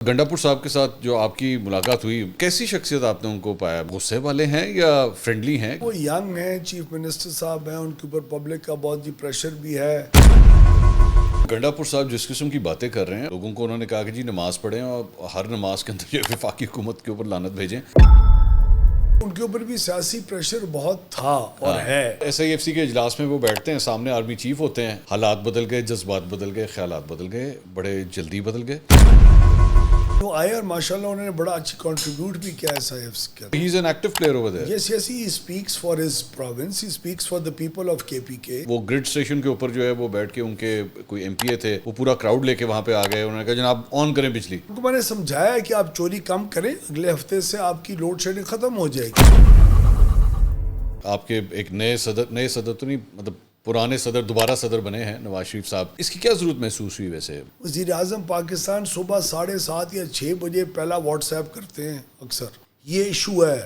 گنڈاپور صاحب کے ساتھ جو آپ کی ملاقات ہوئی، کیسی شخصیت آپ نے ان کو پایا؟ غصے والے ہیں یا فرینڈلی ہیں؟ وہ ینگ ہیں، چیف منسٹر صاحب ہیں، ان کے اوپر پبلک کا بہت ہی پریشر بھی ہے۔ گنڈاپور صاحب جس قسم کی باتیں کر رہے ہیں، لوگوں کو انہوں نے کہا کہ جی نماز پڑھیں اور ہر نماز کے اندر یہ وفاقی حکومت کے اوپر لعنت بھیجیں۔ ان کے اوپر بھی سیاسی پریشر بہت تھا اور ہے۔ ایس آئی ایف سی کے اجلاس میں وہ بیٹھتے ہیں، سامنے آرمی چیف ہوتے ہیں، حالات بدل گئے، جذبات بدل گئے، خیالات بدل گئے، بڑے جلدی بدل گئے۔ وہ آئے اور ماشاءاللہ انہوں نے بڑا اچھی کنٹریبیوٹ بھی کیا ایس آئی ایف سی کے۔ He is an active player over there. Yes, yes, he speaks for his province, he speaks for the people of KPK۔ وہ گریڈ اسٹیشن کے اوپر جو ہے وہ بیٹھ کے ان کے کوئی ایم پی اے تھے، وہ پورا کراؤڈ لے کے وہاں پہ آ گئے، انہوں نے کہا جناب آن کریں بجلی۔ ان کو میں نے سمجھایا کہ آپ چوری کم کریں، اگلے ہفتے سے آپ کی لوڈ شیڈنگ ختم ہو جائے گی۔ آپ کے ایک نئے صدر تو نہیں، مطلب پرانے صدر دوبارہ صدر بنے ہیں نواز شریف صاحب، اس کی کیا ضرورت محسوس ہوئی ویسے؟ وزیر اعظم پاکستان صبح 7:30 یا 6 بجے پہلا واٹس ایپ کرتے ہیں اکثر، یہ ایشو ہے۔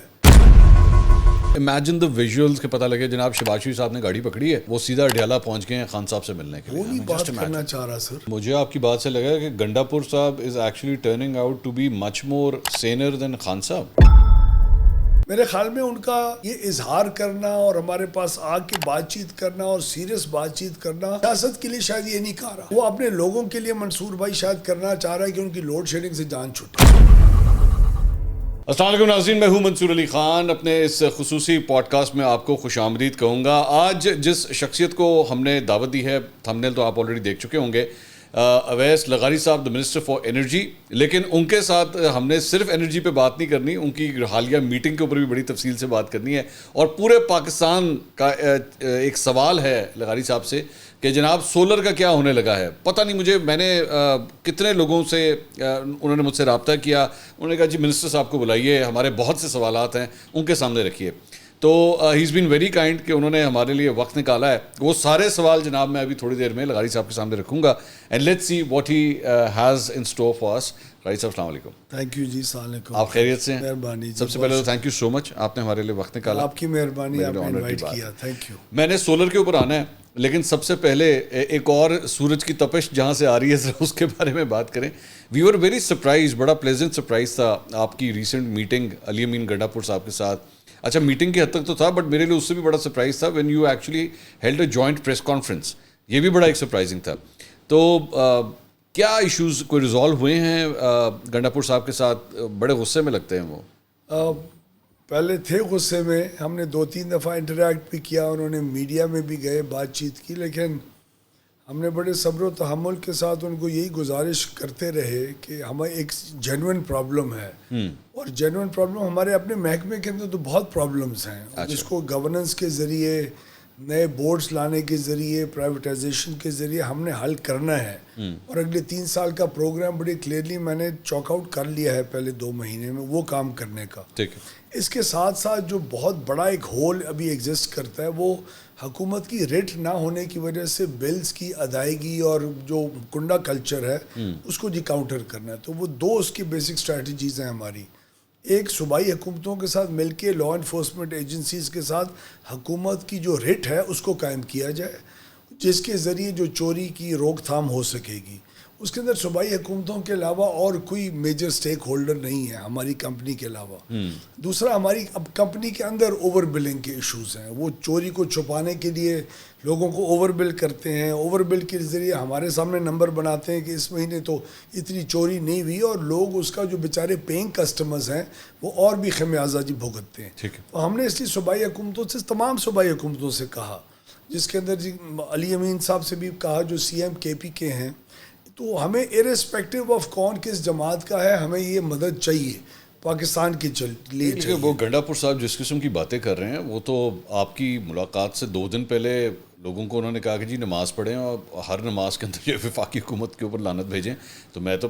امیجن دا ویژولز کے پتہ لگے جناب شہباز شریف صاحب نے گاڑی پکڑی ہے، وہ سیدھا اڈیالہ پہنچ گئے ہیں خان صاحب سے ملنے کے لیے۔ وہ نہیں بات کرنا چاہ رہا سر۔ مجھے آپ کی بات سے لگا کہ گنڈاپور صاحب is actually turning out to be much more senior than Khan صاحب۔ میرے خیال میں ان کا یہ اظہار کرنا اور ہمارے پاس آ کے بات چیت کرنا اور سیریس بات چیت کرنا سیاست کے لیے شاید یہ نہیں کہہ رہا، وہ اپنے لوگوں کے لیے منصور بھائی شاید کرنا چاہ رہا ہے کہ ان کی لوڈ شیڈنگ سے جان چھوٹے۔ السلام علیکم ناظرین، میں ہوں منصور علی خان۔ اپنے اس خصوصی پوڈ کاسٹ میں آپ کو خوش آمدید کہوں گا۔ آج جس شخصیت کو ہم نے دعوت دی ہے، تھمبنیل تو آپ آلریڈی دیکھ چکے ہوں گے، اویس لغاری صاحب، دا منسٹر فار انرجی۔ لیکن ان کے ساتھ ہم نے صرف انرجی پہ بات نہیں کرنی، ان کی حالیہ میٹنگ کے اوپر بھی بڑی تفصیل سے بات کرنی ہے، اور پورے پاکستان کا ایک سوال ہے لغاری صاحب سے کہ جناب سولر کا کیا ہونے لگا ہے۔ پتہ نہیں میں نے کتنے لوگوں سے انہوں نے مجھ سے رابطہ کیا، انہوں نے کہا جی منسٹر صاحب کو بلائیے، ہمارے بہت سے سوالات ہیں ان کے سامنے رکھیے۔ تو ہی از بین ویری کائنڈ کہ انہوں نے ہمارے لیے وقت نکالا ہے۔ وہ سارے سوال جناب میں ابھی تھوڑی دیر میں لغاری صاحب کے سامنے رکھوں گا، and let's see what he has in store for us. لغاری صاحب السلام علیکم۔ تھینک یو جی، السلام علیکم۔ آپ خیریت سے ہیں؟ مہربانی جی، سب سے پہلے تو تھینک یو سو مچ، آپ نے ہمارے لیے وقت نکالا۔ آپ کی مہربانی، آپ نے انوائٹ کیا، تھینک یو۔ میں نے سولر کے اوپر آنا ہے، لیکن سب سے پہلے ایک اور سورج کی تپش جہاں سے آ رہی ہے ذرا اس کے بارے میں بات کریں۔ وی ور ویری سرپرائز، بڑا پلیزنٹ سرپرائز تھا آپ کی ریسنٹ میٹنگ علی امین گنڈاپور صاحب کے ساتھ۔ اچھا میٹنگ کی حد تک تو تھا، بٹ میرے لیے اس سے بھی بڑا سرپرائز تھا when you actually held a joint press conference, یہ بھی بڑا ایک سرپرائزنگ تھا۔ تو کیا ایشوز کوئی ریزالو ہوئے ہیں گنڈاپور صاحب کے ساتھ؟ بڑے غصے میں لگتے ہیں وہ۔ پہلے تھے غصے میں، ہم نے 2-3 دفعہ انٹریکٹ بھی کیا، انہوں نے میڈیا میں بھی گئے، بات چیت کی، لیکن ہم نے بڑے صبر و تحمل کے ساتھ ان کو یہی گزارش کرتے رہے کہ ہمیں ایک جینوئن پرابلم ہے، اور جینوئن پرابلم ہمارے اپنے محکمے کے اندر تو بہت پرابلمز ہیں، جس کو گورننس کے ذریعے، نئے بورڈز لانے کے ذریعے، پرائیویٹائزیشن کے ذریعے ہم نے حل کرنا ہے، اور اگلے 3 سال کا پروگرام بڑی کلیئرلی میں نے چاک آؤٹ کر لیا ہے پہلے 2 مہینے میں وہ کام کرنے کا۔ اس کے ساتھ ساتھ جو بہت بڑا ایک ہول ابھی ایگزسٹ کرتا ہے، وہ حکومت کی ریٹ نہ ہونے کی وجہ سے بلز کی ادائیگی اور جو کنڈا کلچر ہے اس کو کاؤنٹر کرنا ہے۔ تو وہ 2 اس کی بیسک اسٹریٹجیز ہیں ہماری۔ ایک صوبائی حکومتوں کے ساتھ مل کے لا انفورسمنٹ ایجنسیز کے ساتھ حکومت کی جو ریٹ ہے اس کو قائم کیا جائے، جس کے ذریعے جو چوری کی روک تھام ہو سکے گی۔ اس کے اندر صوبائی حکومتوں کے علاوہ اور کوئی میجر سٹیک ہولڈر نہیں ہے ہماری کمپنی کے علاوہ۔ دوسرا، ہماری اب کمپنی کے اندر اوور بلنگ کے ایشوز ہیں، وہ چوری کو چھپانے کے لیے لوگوں کو اوور بل کرتے ہیں، اوور بل کے ذریعے ہمارے سامنے نمبر بناتے ہیں کہ اس مہینے تو اتنی چوری نہیں ہوئی، اور لوگ اس کا جو بیچارے پینگ کسٹمرز ہیں وہ اور بھی خمیازہ جی بھگتتے ہیں۔ تو ہم نے اس لیے صوبائی حکومتوں سے، تمام صوبائی حکومتوں سے کہا، جس کے اندر جی علی امین صاحب سے بھی کہا جو سی ایم کے پی کے ہیں، تو ہمیں ارسپیکٹو آف کون کس جماعت کا ہے، ہمیں یہ مدد چاہیے پاکستان کے لیے چاہیے۔ وہ گنڈاپور صاحب جس قسم کی باتیں کر رہے ہیں، وہ تو آپ کی ملاقات سے 2 دن پہلے لوگوں کو انہوں نے کہا کہ جی نماز پڑھیں اور ہر نماز کے اندر یہ وفاقی حکومت کے اوپر لعنت بھیجیں۔ تو میں تو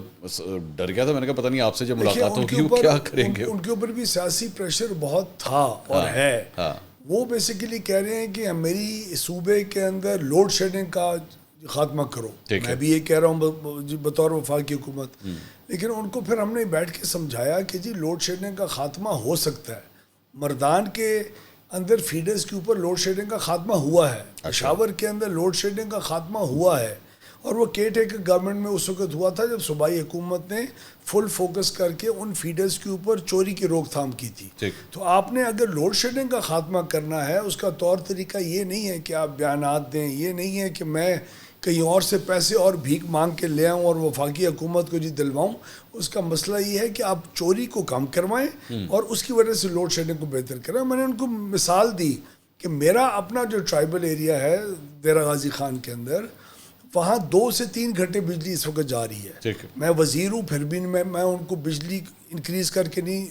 ڈر گیا تھا، میں نے کہا پتہ نہیں آپ سے جب ملاقات ہوگی وہ کیا کریں گے۔ ان کے اوپر بھی سیاسی پریشر بہت تھا اور ہے۔ وہ بیسیکلی کہہ رہے ہیں کہ میری صوبے کے اندر لوڈ شیڈنگ کا خاتمہ کرو، میں بھی یہ کہہ رہا ہوں بطور وفاقی حکومت، لیکن ان کو پھر ہم نے بیٹھ کے سمجھایا کہ جی لوڈ شیڈنگ کا خاتمہ ہو سکتا ہے۔ مردان کے اندر فیڈرز کے اوپر لوڈ شیڈنگ کا خاتمہ ہوا ہے، پشاور کے اندر لوڈ شیڈنگ کا خاتمہ ہوا ہے، اور وہ کیئر ٹیکر گورنمنٹ میں اس وقت ہوا تھا جب صوبائی حکومت نے فل فوکس کر کے ان فیڈرز کے اوپر چوری کی روک تھام کی تھی. تو آپ نے اگر لوڈ شیڈنگ کا خاتمہ کرنا ہے, اس کا طور طریقہ یہ نہیں ہے کہ آپ بیانات دیں, یہ نہیں ہے کہ میں کہیں اور سے پیسے اور بھیک مانگ کے لے آؤں اور وفاقی حکومت کو دلواؤں. اس کا مسئلہ یہ ہے کہ آپ چوری کو کم کروائیں اور اس کی وجہ سے لوڈ شیڈنگ کو بہتر کریں. میں نے ان کو مثال دی کہ میرا اپنا جو ٹرائبل ایریا ہے دیرہ غازی خان کے اندر, وہاں 2 سے 3 گھنٹے بجلی اس وقت جا رہی ہے. میں وزیر ہوں, پھر بھی میں ان کو بجلی انکریز کر کے نہیں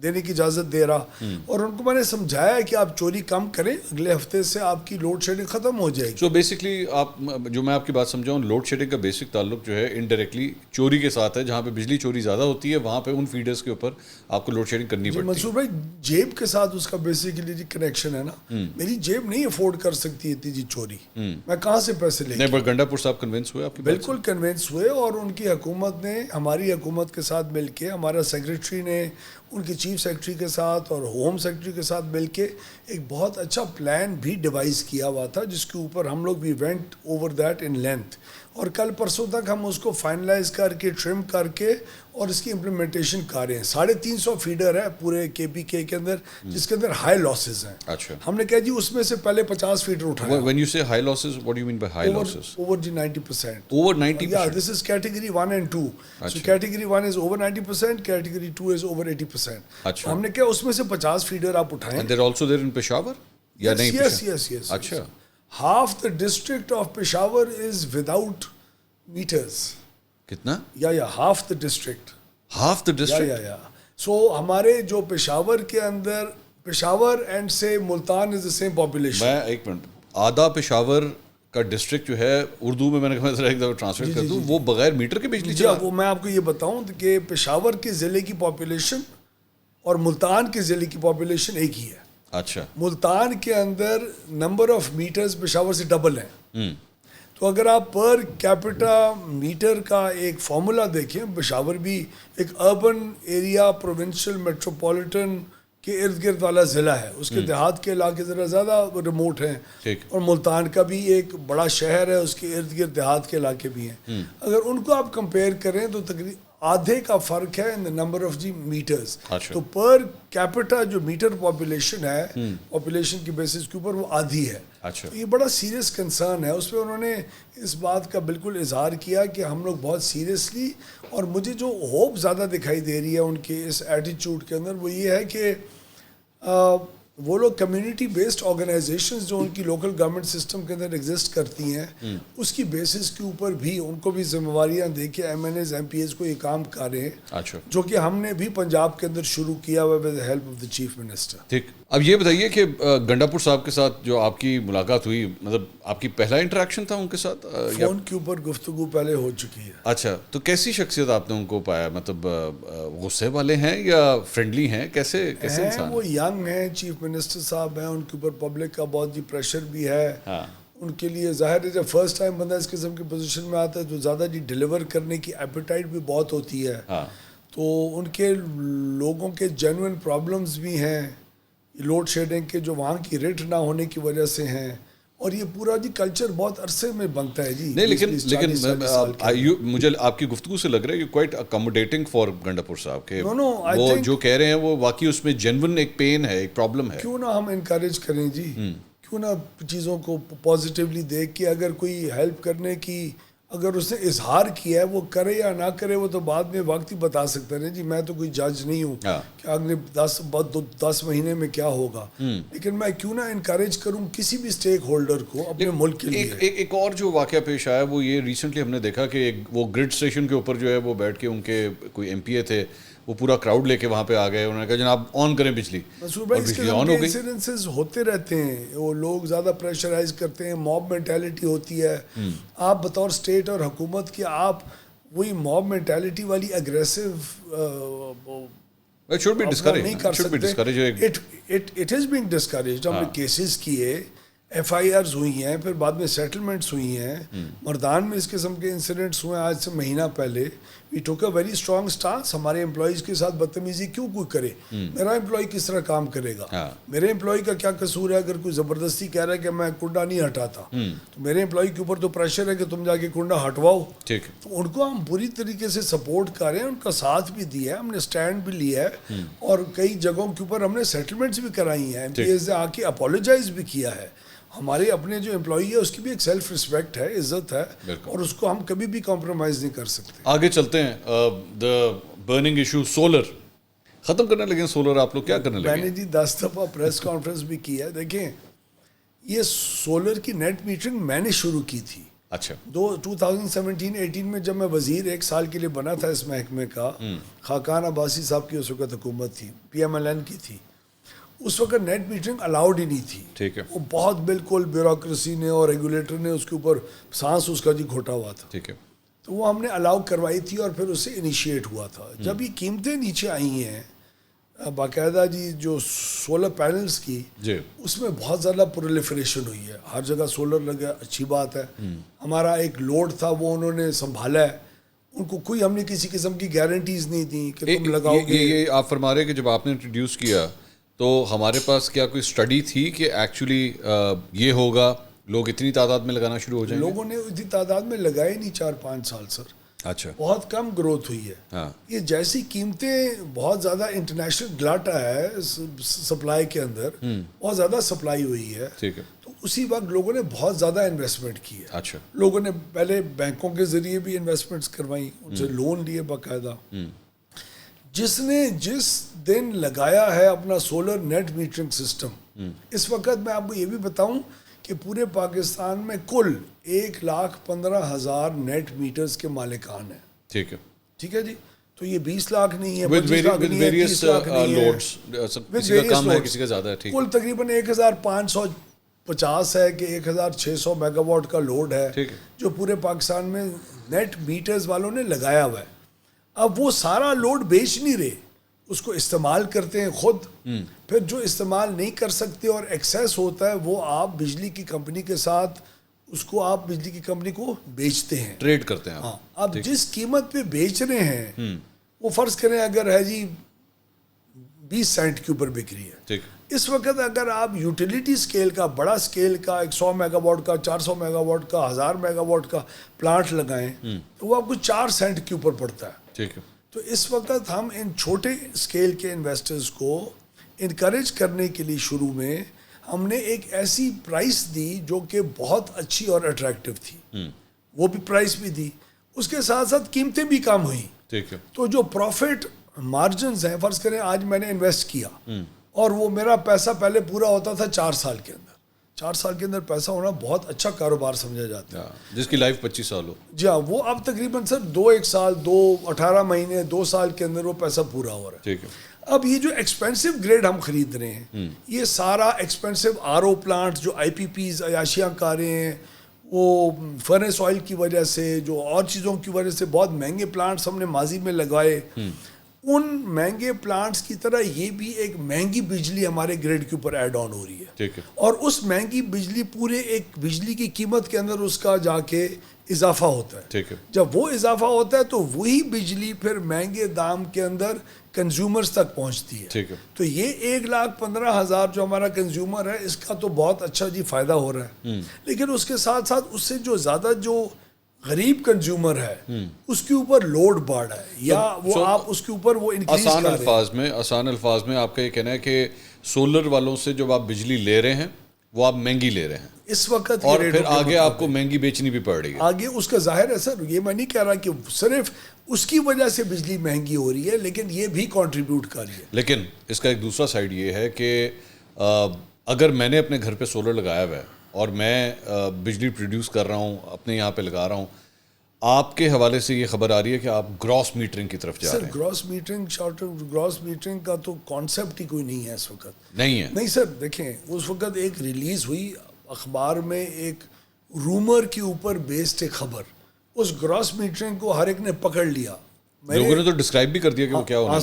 دینے کی اجازت دے رہا, اور ان کو میں نے سمجھایا کہ آپ چوری کم کریں, اگلے ہفتے سے آپ کی لوڈ شیڈنگ ختم ہو جائے گی. سو بیسکلی آپ جو میں آپ کی بات سمجھاؤں, لوڈ شیڈنگ کا بیسک تعلق جو ہے انڈائریکٹلی چوری کے ساتھ ہے. جہاں پہ بجلی چوری زیادہ ہوتی ہے وہاں پہ ان فیڈرز کے اوپر آپ کو لوڈ شیڈنگ کرنی پڑتی ہے. منصور بھائی, جیب کے ساتھ اس کا بیسیکلی کنیکشن ہے نا. میری جیب نہیں افورڈ کر سکتی اتنی چوری, میں کہاں سے پیسے لے. نہیں, گنڈا پور صاحب کنونس ہوئے آپ کی؟ بالکل کنونس ہوئے, اور ان کی حکومت نے ہماری حکومت کے ساتھ مل کے, ہمارا سیکریٹری نے ان کی چیف سیکریٹری کے ساتھ اور ہوم سیکریٹری کے ساتھ مل کے ایک بہت اچھا پلان بھی ڈیوائز کیا ہوا تھا, جس کے اوپر ہم لوگ بھی went over that in length, اور کل پرسوں تک ہم اس کو فائنلائز کر کے ٹرم کر کے اور اس کی امپلیمنٹیشن کر رہے ہیں. 350 فیڈر ہے پورے کے پی کے اندر, جس کے اندر ہائی لاسز ہیں. اچھا, ہم نے کہا جی اس میں سے پہلے 50 فیڈر اٹھائیں. When you say high losses, what do you mean by high losses? Over 90%. Over 90%? Yeah, this is category 1 and 2. So category 1 is over 90%, category 2 is over 80%. اچھا, ہم نے کہا اس میں سے 50 فیڈر آپ اٹھائیں. And they're also there in Peshawar? یا نہیں؟ Yes. اچھا. Half the district of Peshawar is without meters. کتنا؟ Yeah, half the district. Half the district? Yeah. So ہمارے جو پشاور کے اندر, پشاور اینڈ سے ملتان از the same population. میں ایک منٹ, آدھا پشاور کا ڈسٹرکٹ جو ہے اردو میں نے کہا ذرا ایک دفعہ ٹرانسلیٹ کر دوں, وہ بغیر میٹر کے بجلی چلا. وہ میں آپ کو یہ بتاؤں کہ پشاور کے ضلع کی پاپولیشن اور ملتان کے ضلع کی پاپولیشن ایک ہی ہے. اچھا. ملتان کے اندر نمبر آف میٹرز پشاور سے ڈبل ہیں. تو اگر آپ پر کیپٹا میٹر کا ایک فارمولا دیکھیں, پشاور بھی ایک اربن ایریا پروونشل میٹروپولیٹن کے ارد گرد والا ضلع ہے, اس کے دیہات کے علاقے ذرا زیادہ ریموٹ ہیں, اور ملتان کا بھی ایک بڑا شہر ہے, اس کے ارد گرد دیہات کے علاقے بھی ہیں. اگر ان کو آپ کمپیئر کریں تو تقریباً آدھے کا فرق ہے ان دا نمبر آف میٹرز. تو پر کیپٹا جو میٹر پاپولیشن ہے, پاپولیشن کی بیسس کے اوپر وہ آدھی ہے. یہ بڑا سیریس کنسرن ہے. اس پہ انہوں نے اس بات کا بالکل اظہار کیا کہ ہم لوگ بہت سیریسلی, اور مجھے جو ہوپ زیادہ دکھائی دے رہی ہے ان کے اس ایٹیچیوڈ کے اندر, وہ یہ ہے کہ وہ لوگ کمیونٹی بیسڈ آرگنائزیشنز جو ان کی لوکل گورنمنٹ سسٹم کے اندر ایگزسٹ کرتی ہیں, اس کی بیسس کے اوپر بھی ان کو بھی ذمہ داریاں دے کے M N As M P As کو یہ کام کر رہے ہیں, جو کہ ہم نے بھی پنجاب کے اندر شروع کیا ہوا with help of the chief minister. ٹھیک. اب یہ بتائیے کہ گنڈا پور صاحب کے ساتھ جو آپ کی ملاقات ہوئی, مطلب آپ کی پہلا انٹریکشن تھا ان کے ساتھ؟ فون کے اوپر گفتگو پہلے ہو چکی ہے. اچھا, تو کیسی شخصیت آپ نے ان کو پایا؟ مطلب غصے والے ہیں یا فرینڈلی ہیں؟ کیسے انسان؟ وہ ینگ ہیں, چیف منسٹر صاحب ہیں, ان کے اوپر پبلک کا بہت ہی پریشر بھی ہے. ان کے لیے ظاہر ہے جب فرسٹ ٹائم بندہ اس قسم کی پوزیشن میں آتا ہے تو زیادہ ڈیلیور کرنے کی ایپیٹائٹ بھی بہت ہوتی ہے. تو ان کے لوگوں کے جینوئن پرابلمز بھی ہیں, لوڈ شیڈنگ کے جو وہاں کی ریٹ نہ ہونے کی وجہ سے ہیں, اور یہ پورا جی کلچر بہت عرصے میں بنتا ہے جی. نہیں لیکن مجھے آپ کی گفتگو سے لگ رہا ہے کہ کوائٹ اکاموڈیٹنگ فار گنڈا پور صاحب کے, وہ جو کہہ رہے ہیں وہ واقعی اس میں جینون ایک پین ہے, ایک پرابلم ہے. کیوں نہ ہم انکریج کریں جی, کیوں نہ چیزوں کو پازیٹیولی دیکھ کے, اگر کوئی ہیلپ کرنے کی اگر اس نے اظہار کیا ہے, وہ کرے یا نہ کرے وہ تو بعد میں وقت ہی بتا سکتا ہے جی. میں تو کوئی جج نہیں ہوں کہ اگلے 10 مہینے میں کیا ہوگا, لیکن میں کیوں نہ انکریج کروں کسی بھی اسٹیک ہولڈر کو اپنے ملک کے لیے. ایک اور جو واقعہ پیش آیا وہ یہ ریسنٹلی ہم نے دیکھا کہ وہ گرڈ اسٹیشن کے اوپر جو ہے وہ بیٹھ کے ان کے کوئی ایم پی اے تھے, وہ پورا کراؤڈ لے کے وہاں پہ آ گئے, انہوں نے کہا جناب آن کریں بجلی, اور بجلی آن ہو گئی. انسیڈنسز ہوتے رہتے ہیں, وہ لوگ زیادہ پریشرائز کرتے ہیں, موب مینٹیلٹی ہوتی ہے. آپ بطور اسٹیٹ اور حکومت کے آپ وہی موب مینٹیلٹی والی اگریسو نہیں کر سکتے. It is being discouraged. ہم نے کیسز کیے FIRs ہوئی ہیں, پھر بعد میں سیٹلمنٹس ہوئی ہیں. مردان میں اس قسم کے انسیڈنٹس ہوئے آج سے مہینہ پہلے. وی ٹوک اے ویری اسٹرانگ اسٹانس. ہمارے امپلائیز کے ساتھ بدتمیزی کیوں کوئی کرے؟ میرا امپلائی کس طرح کام کرے گا؟ میرے امپلائی کا کیا قصور ہے؟ اگر کوئی زبردستی کہہ رہا ہے کہ میں کنڈا نہیں ہٹاتا تو میرے امپلائی کے اوپر تو پریشر ہے کہ تم جا کے کنڈا ہٹواؤ. تو ان کو ہم پوری طریقے سے سپورٹ کر رہے ہیں, ان کا ساتھ بھی دیا ہے, ہم نے اسٹینڈ بھی لیا ہے, اور کئی جگہوں کے اوپر ہم نے سیٹلمنٹس بھی کرائی ہیں. MPs نے آ کے اپولوجائز بھی کیا ہے. ہمارے اپنے جو امپلائی ہے اس کی بھی ایک سیلف رسپیکٹ ہے, عزت ہے, اور اس کو ہم کبھی بھی کمپرومائز نہیں کر سکتے. آگے چلتے ہیں. دا برننگ ایشو سولر ختم کرنے لگے. سولر آپ لوگ کیا کرنے لگے؟ میں نے جی 10 دفعہ پریس کانفرنس بھی کی ہے. دیکھیں, یہ سولر کی نیٹ میٹرنگ میں نے شروع کی تھی. اچھا. 2017-18 میں جب میں وزیر 1 سال کے لیے بنا تھا اس محکمے کا, خاقان عباسی صاحب کی اس وقت حکومت تھی, PMLN کی تھی. اس وقت نیٹ میٹرنگ الاؤڈ ہی نہیں تھی. ٹھیک ہے. وہ بہت بالکل بیوروکریسی نے اور ریگولیٹر نے اس کے اوپر سانس اس کا جی گھوٹا ہوا تھا. ٹھیک ہے. تو وہ ہم نے الاؤ کروائی تھی اور پھر اس سے انیشیٹ ہوا تھا. جب یہ قیمتیں نیچے آئی ہیں باقاعدہ جی جو سولر پینلز کی, اس میں بہت زیادہ پرولیفریشن ہوئی ہے. ہر جگہ سولر لگا, اچھی بات ہے. ہمارا ایک لوڈ تھا وہ انہوں نے سنبھالا ہے. ان کو کوئی ہم نے کسی قسم کی گارنٹیز نہیں دی کہ تم لگاؤ گے. یہ آپ فرما رہے کہ جب آپ نے انٹروڈیوس کیا تو ہمارے پاس کیا کوئی اسٹڈی تھی کہ ایکچولی یہ ہوگا, لوگ اتنی تعداد میں لگانا شروع ہو جائیں گے؟ لوگوں نے اتنی تعداد میں لگائے نہیں 4-5 سال سر. اچھا. بہت کم گروتھ ہوئی ہے. یہ جیسی قیمتیں بہت زیادہ انٹرنیشنل گلاٹا ہے سپلائی کے اندر, بہت زیادہ سپلائی ہوئی ہے. ٹھیک ہے. تو اسی وقت لوگوں نے بہت زیادہ انویسٹمنٹ کی ہے. اچھا. لوگوں نے پہلے بینکوں کے ذریعے بھی انویسٹمنٹس کروائیں, ان سے لون لیے باقاعدہ. جس نے جس دن لگایا ہے اپنا سولر نیٹ میٹرنگ سسٹم, اس وقت میں آپ کو یہ بھی بتاؤں کہ پورے پاکستان میں کل 1,15,000 نیٹ میٹرز کے مالکان ہیں. ٹھیک ہے. ٹھیک ہے جی. تو یہ 20 لاکھ نہیں ہے, 25 لاکھ نہیں ہے, 30 لاکھ نہیں ہے. کسی کا کم ہے, کسی کا زیادہ ہے. کل تقریباً 1,550 ہے کہ 1,600 میگا واٹ کا لوڈ ہے جو پورے پاکستان میں نیٹ میٹرز والوں نے لگایا ہوا ہے. اب وہ سارا لوڈ بیچ نہیں رہے, اس کو استعمال کرتے ہیں خود. پھر جو استعمال نہیں کر سکتے اور ایکسیس ہوتا ہے وہ آپ بجلی کی کمپنی کے ساتھ اس کو آپ بجلی کی کمپنی کو بیچتے ہیں, ٹریڈ کرتے ہیں. ہاں. اب جس قیمت پہ بیچ رہے ہیں وہ فرض کریں اگر ہے جی 20 سینٹ کے اوپر بک رہی ہے. اس وقت اگر آپ یوٹیلیٹی سکیل کا, بڑا سکیل کا 100 میگا واٹ کا, 400 میگا واٹ کا, 1000 میگا واٹ کا پلانٹ لگائیں تو وہ آپ کو 4 سینٹ کے اوپر پڑتا ہے. ٹھیک ہے. تو اس وقت ہم ان چھوٹے اسکیل کے انویسٹرز کو انکریج کرنے کے لیے شروع میں ہم نے ایک ایسی پرائس دی جو کہ بہت اچھی اور اٹریکٹیو تھی. وہ بھی پرائس بھی دی, اس کے ساتھ ساتھ قیمتیں بھی کم ہوئیں. ٹھیک ہے. تو جو پروفٹ مارجنز ہیں, فرض کریں آج میں نے انویسٹ کیا اور وہ میرا پیسہ پہلے پورا ہوتا تھا 4 سال کے اندر. 4 سال کے اندر پیسہ ہونا بہت اچھا کاروبار سمجھا جاتا ہے, جس کی لائف 25 سال ہو. جی ہاں. وہ اب تقریباً سر 1 سال 18 مہینے 2 سال کے اندر وہ پیسہ پورا ہو رہا ہے. ٹھیک ہے. اب یہ جو ایکسپینسو گریڈ ہم خرید رہے ہیں, یہ سارا ایکسپینسو RO پلانٹ جو IPPs عیاشیاں کاریں ہیں, وہ فرنس آئل کی وجہ سے, جو اور چیزوں کی وجہ سے بہت مہنگے پلانٹس ہم نے ماضی میں لگائے. ان مہنگے پلانٹس کی طرح یہ بھی ایک مہنگی بجلی ہمارے گریڈ کے اوپر ایڈ آن ہو رہی ہے. ٹھیک ہے. اور اس مہنگی بجلی پورے ایک بجلی کی قیمت کے اندر اس کا جا کے اضافہ ہوتا ہے. ٹھیک ہے. جب وہ اضافہ ہوتا ہے تو وہی بجلی پھر مہنگے دام کے اندر کنزیومرز تک پہنچتی ہے. ٹھیک ہے. تو یہ 1,15,000 جو ہمارا کنزیومر ہے اس کا تو بہت اچھا جی فائدہ ہو رہا ہے. لیکن اس کے ساتھ ساتھ اس سے جو زیادہ جو غریب کنزیومر ہے اس کے اوپر لوڈ بڑھ رہا ہے, یا وہ آپ اس کے اوپر وہ انکریز کر رہے ہیں. آسان الفاظ میں آپ کا یہ کہنا ہے کہ سولر والوں سے جب آپ بجلی لے رہے ہیں وہ آپ مہنگی لے رہے ہیں اس وقت, اور پھر آگے آپ کو مہنگی بیچنی بھی پڑ رہی ہے. آگے اس کا ظاہر ہے سر, یہ میں نہیں کہہ رہا کہ صرف اس کی وجہ سے بجلی مہنگی ہو رہی ہے, لیکن یہ بھی کنٹریبیوٹ کر رہی ہے. لیکن اس کا ایک دوسرا سائڈ یہ ہے کہ اگر میں نے اپنے گھر پہ سولر لگایا ہوا ہے اور میں بجلی پروڈیوس کر رہا ہوں, اپنے یہاں پہ لگا رہا ہوں, آپ کے حوالے سے یہ خبر آ رہی ہے کہ آپ گراس میٹرنگ کی طرف جا رہے ہیں. سر گراس میٹرنگ کا تو کانسیپٹ ہی کوئی نہیں ہے اس وقت. نہیں ہے. نہیں سر, دیکھیں اس وقت ایک ریلیز ہوئی اخبار میں ایک رومر کے اوپر بیسڈ ایک خبر, اس گراس میٹرنگ کو ہر ایک نے پکڑ لیا. لوگوں نے تو ڈسکرائب بھی کر دیا کہ وہ کیا ہونا ہے.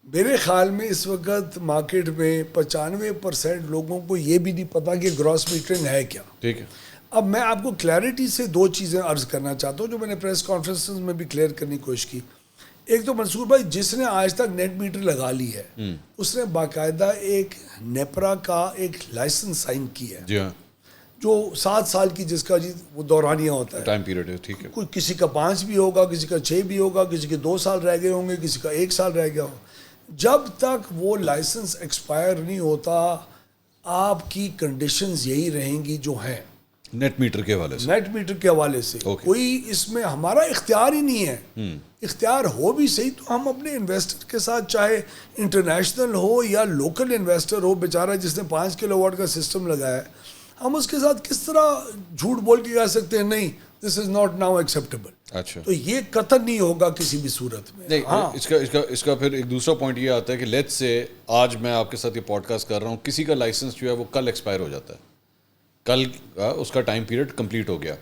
میرے خیال میں اس وقت مارکیٹ میں 95% لوگوں کو یہ بھی نہیں پتا کہ گراس میٹرنگ ہے کیا. ٹھیک ہے. اب میں آپ کو کلیئرٹی سے 2 چیزیں عرض کرنا چاہتا ہوں جو میں نے پریس کانفرنسز میں بھی کلیئر کرنے کی کوشش کی. ایک تو منصور بھائی جس نے آج تک نیٹ میٹر لگا لی ہے اس نے باقاعدہ ایک نیپرا کا ایک لائسنس سائن کیا ہے. جی ہاں. جو 7 سال کی جس کا وہ دورانیہ ہوتا ہے, ٹائم پیریڈ ہے. ٹھیک ہے. کوئی کسی کا 5 بھی ہوگا, کسی کا 6 بھی ہوگا, کسی کے 2 سال رہ گئے ہوں گے, کسی کا 1 سال رہ گیا ہو. جب تک وہ لائسنس ایکسپائر نہیں ہوتا آپ کی کنڈیشنز یہی رہیں گی جو ہیں نیٹ میٹر کے حوالے سے. نیٹ میٹر کے حوالے سے کوئی اس میں ہمارا اختیار ہی نہیں ہے. اختیار ہو بھی صحیح تو ہم اپنے انویسٹر کے ساتھ, چاہے انٹرنیشنل ہو یا لوکل انویسٹر ہو, بیچارہ جس نے 5 کلو واٹ کا سسٹم لگایا ہے, ہم اس کے ساتھ کس طرح جھوٹ بول کے کہہ سکتے ہیں نہیں دس از ناٹ ناؤ ایکسیپٹیبل. اچھا. تو یہ قطعا نہیں ہوگا کسی بھی صورت میں. نہیں, اس کا پھر ایک دوسرا پوائنٹ یہ آتا ہے کہ لیٹس سے آج میں آپ کے ساتھ یہ پوڈ کاسٹ کر رہا ہوں, کسی کا لائسنس جو ہے وہ کل ایکسپائر ہو جاتا ہے, کل اس کا ٹائم پیریڈ کمپلیٹ ہو گیا,